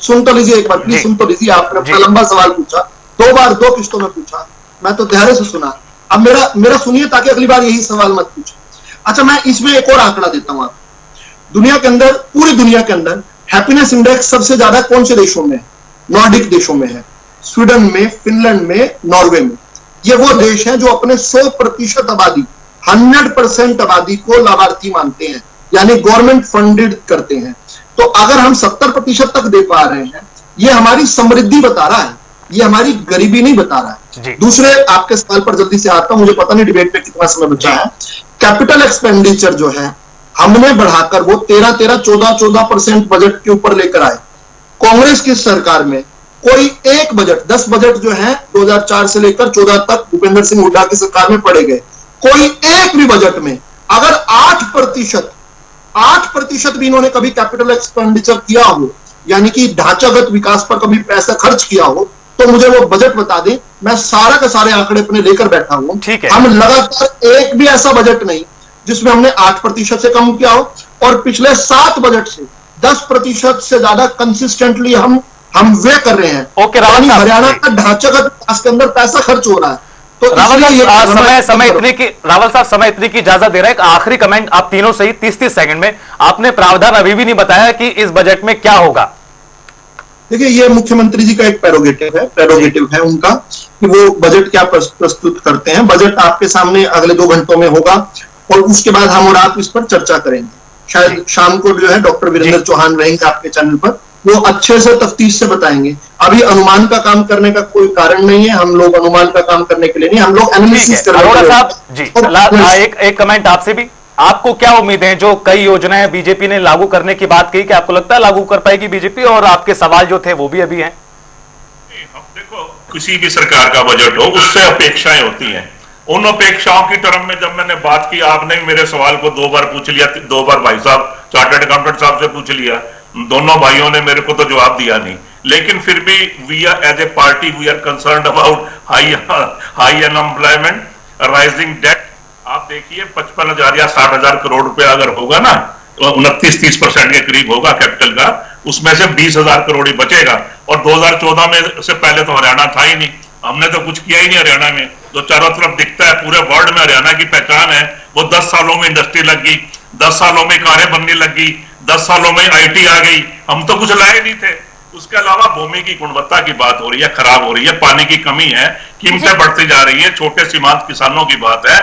सुन तो लीजिए एक बार प्लीज, सुन तो लीजिए। आपने अपना लंबा सवाल पूछा, 2 बार 2 किस्तों में पूछा, मैं तो धैर्य से सुना। अब मेरा सुनिए, ताकि अगली बार यही सवाल मत पूछे। अच्छा, मैं इसमें एक और आंकड़ा देता हूं आपको। दुनिया के अंदर, पूरी दुनिया के अंदर हैप्पीनेस इंडेक्स सबसे ज्यादा कौन से देशों में है? नॉर्डिक देशों में है, स्वीडन में, फिनलैंड में, नॉर्वे में। ये वो देश है जो अपने 100% आबादी, 100% आबादी को लाभार्थी मानते हैं, यानी गवर्नमेंट फंडेड करते हैं। तो अगर हम 70% तक दे पा रहे हैं, ये हमारी समृद्धि बता रहा है, ये हमारी गरीबी नहीं बता रहा है। दूसरे आपके सवाल पर जल्दी से आता हूं, मुझे पता नहीं डिबेट पे कितना समय बचा है। कैपिटल एक्सपेंडिचर जो है हमने बढ़ाकर वो 13-14% बजट के ऊपर लेकर आए। कांग्रेस की सरकार में कोई एक बजट, 10 बजट जो है 2004 से लेकर 14 तक भूपेंद्र सिंह हुड्डा की सरकार में पड़े गए। कोई एक भी बजट में अगर 8% भी इन्होंने कभी कैपिटल एक्सपेंडिचर किया हो, यानी कि ढांचागत विकास पर कभी पैसा खर्च किया हो, तो मुझे वो बजट बता दें। मैं सारा का सारे आंकड़े अपने लेकर बैठा हूं। हम लगातार एक भी ऐसा बजट नहीं जिसमें हमने 8% से कम किया हो, और पिछले 7 बजट से 10% से ज्यादा कंसिस्टेंटली हम वे कर रहे हैं। हरियाणा का ढांचागत विकास के अंदर पैसा खर्च हो रहा है। तो रावल साहब समय इतने की इजाजत दे रहे हैं। आखिरी कमेंट आप तीनों से ही 30-30 सेकंड में। आपने प्रावधान अभी भी नहीं बताया कि इस बजट में क्या होगा। देखिए, ये मुख्यमंत्री जी का एक प्रेरोगेटिव है उनका कि वो बजट क्या प्रस्तुत करते हैं। बजट आपके सामने अगले 2 घंटों में होगा, और उसके बाद हम और आप इस पर चर्चा करेंगे। शायद शाम को जो है डॉक्टर वीरेंद्र चौहान रहेंगे आपके चैनल पर, वो अच्छे से तफ्तीश से बताएंगे। अभी अनुमान का काम करने का कोई कारण नहीं है। हम लोग अनुमान का काम करने के लिए नहीं, हम लोग एनालिसिस कर रहे हैं। अरोड़ा साहब जी, एक कमेंट आपसे भी। आपको क्या उम्मीद है? जो कई योजनाएं बीजेपी ने लागू करने की बात कही, कि आपको लगता है लागू कर पाएगी बीजेपी? और आपके सवाल जो थे वो भी अभी हैं। देखो, किसी भी सरकार का बजट हो, उससे अपेक्षाएं होती हैं। उन अपेक्षाओं की तरफ में जब मैंने बात की, आपने मेरे सवाल को 2 बार पूछ लिया, 2 बार भाई साहब चार्टर्ड अकाउंटेंट साहब से पूछ लिया, दोनों भाइयों ने मेरे को तो जवाब दिया नहीं। लेकिन फिर भी we are as a party we are concerned about high unemployment, rising debt. आप देखिए 55,000 या 60,000 करोड़ रुपया अगर होगा ना, 29-30% के करीब होगा कैपिटल का, उसमें से 20,000 करोड़ ही बचेगा। और 2014 में से पहले तो हरियाणा था ही नहीं, हमने तो कुछ किया ही नहीं हरियाणा में। जो चारों तरफ दिखता है पूरे वर्ल्ड में हरियाणा की पहचान है, वो 10 सालों में इंडस्ट्री लग गई, 10 सालों में कारें बनने लगी, 10 सालों में आईटी आ गई। हम तो कुछ लाए नहीं थे। उसके अलावा भूमि की गुणवत्ता की बात हो रही है, खराब हो रही है, पानी की कमी है, कीमतें बढ़ती जा रही है, छोटे सीमांत किसानों की बात है,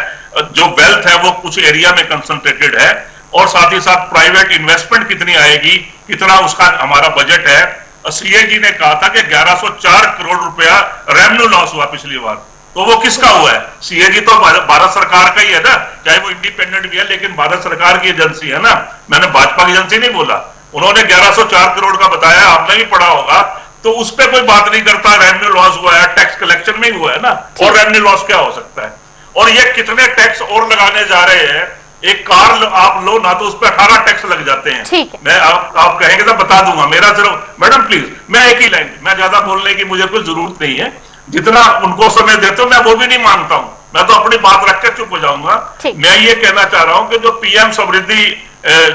जो वेल्थ है वो कुछ एरिया में कंसंट्रेटेड है, और साथ ही साथ प्राइवेट इन्वेस्टमेंट कितनी आएगी, कितना उसका हमारा बजट है। सीए जी ने कहा था कि 1104 करोड़ रुपया रेवेन्यू लॉस हुआ पिछली बार, तो वो किसका हुआ है? सीएजी तो भारत सरकार का ही है ना, चाहे वो इंडिपेंडेंट भी है, लेकिन भारत सरकार की एजेंसी है ना। मैंने भाजपा की एजेंसी नहीं बोला। उन्होंने 1104 करोड़ का बताया, आपने भी पढ़ा होगा। तो उस पर कोई बात नहीं करता। रेवेन्यू लॉस हुआ है, टैक्स कलेक्शन में ही हुआ है ना, और रेवेन्यू लॉस क्या हो सकता है? और ये कितने टैक्स और लगाने जा रहे हैं एक कार आप लो ना तो उस पर 18 टैक्स लग जाते हैं। ठीक है। मैं आप कहेंगे तो बता दूंगा। मेरा सिर्फ मैडम प्लीज, मैं एक ही लाइन, मैं ज्यादा बोलने की मुझे कोई जरूरत नहीं है। जितना उनको समय देते हो मैं वो भी नहीं मानता हूं, मैं तो अपनी बात रख के चुप हो जाऊंगा। मैं ये कहना चाह रहा हूं कि जो पीएम समृद्धि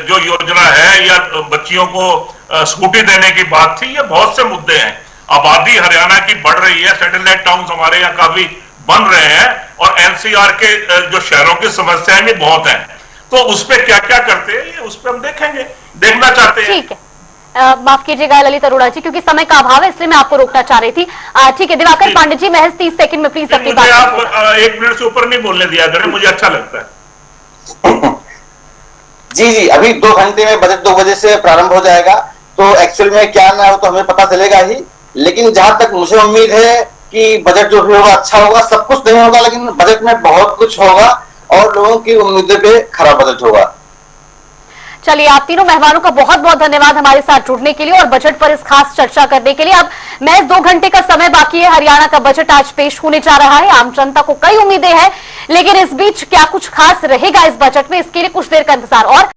जो योजना है या बच्चियों को स्कूटी देने की बात थी, ये बहुत से मुद्दे हैं। आबादी हरियाणा की बढ़ रही है, सैटेलाइट टाउन हमारे यहाँ काफी बन रहे हैं और एनसीआर के जो शहरों की समस्याएं भी बहुत हैं, तो उस पर क्या क्या करते हैं ये उस पर हम देखेंगे, देखना चाहते हैं। ठीक है, माफ कीजिएगा ललित अरोड़ा जी, क्योंकि समय का अभाव है इसलिए मैं आपको रोकना चाह रही थी। ठीक है दिवाकर पांडे जी, महज 30 सेकंड में प्लीज अपनी बात। आप 1 मिनट से ऊपर नहीं बोलने दिया करें, मुझे अच्छा लगता है। जी, अभी 2 घंटे में बजट 2 बजे से प्रारंभ हो जाएगा, तो एक्चुअल में क्या ना हो तो हमें पता चलेगा ही। लेकिन जहां तक मुझे उम्मीद है कि बजट जो भी होगा अच्छा होगा। सब कुछ नहीं होगा लेकिन बजट में बहुत कुछ होगा और लोगों की उम्मीदों पे खरा बजट होगा। चलिए, आप तीनों मेहमानों का बहुत बहुत धन्यवाद हमारे साथ जुड़ने के लिए और बजट पर इस खास चर्चा करने के लिए। अब महज 2 घंटे का समय बाकी है, हरियाणा का बजट आज पेश होने जा रहा है। आम जनता को कई उम्मीदें हैं, लेकिन इस बीच क्या कुछ खास रहेगा इस बजट में, इसके लिए कुछ देर का इंतजार और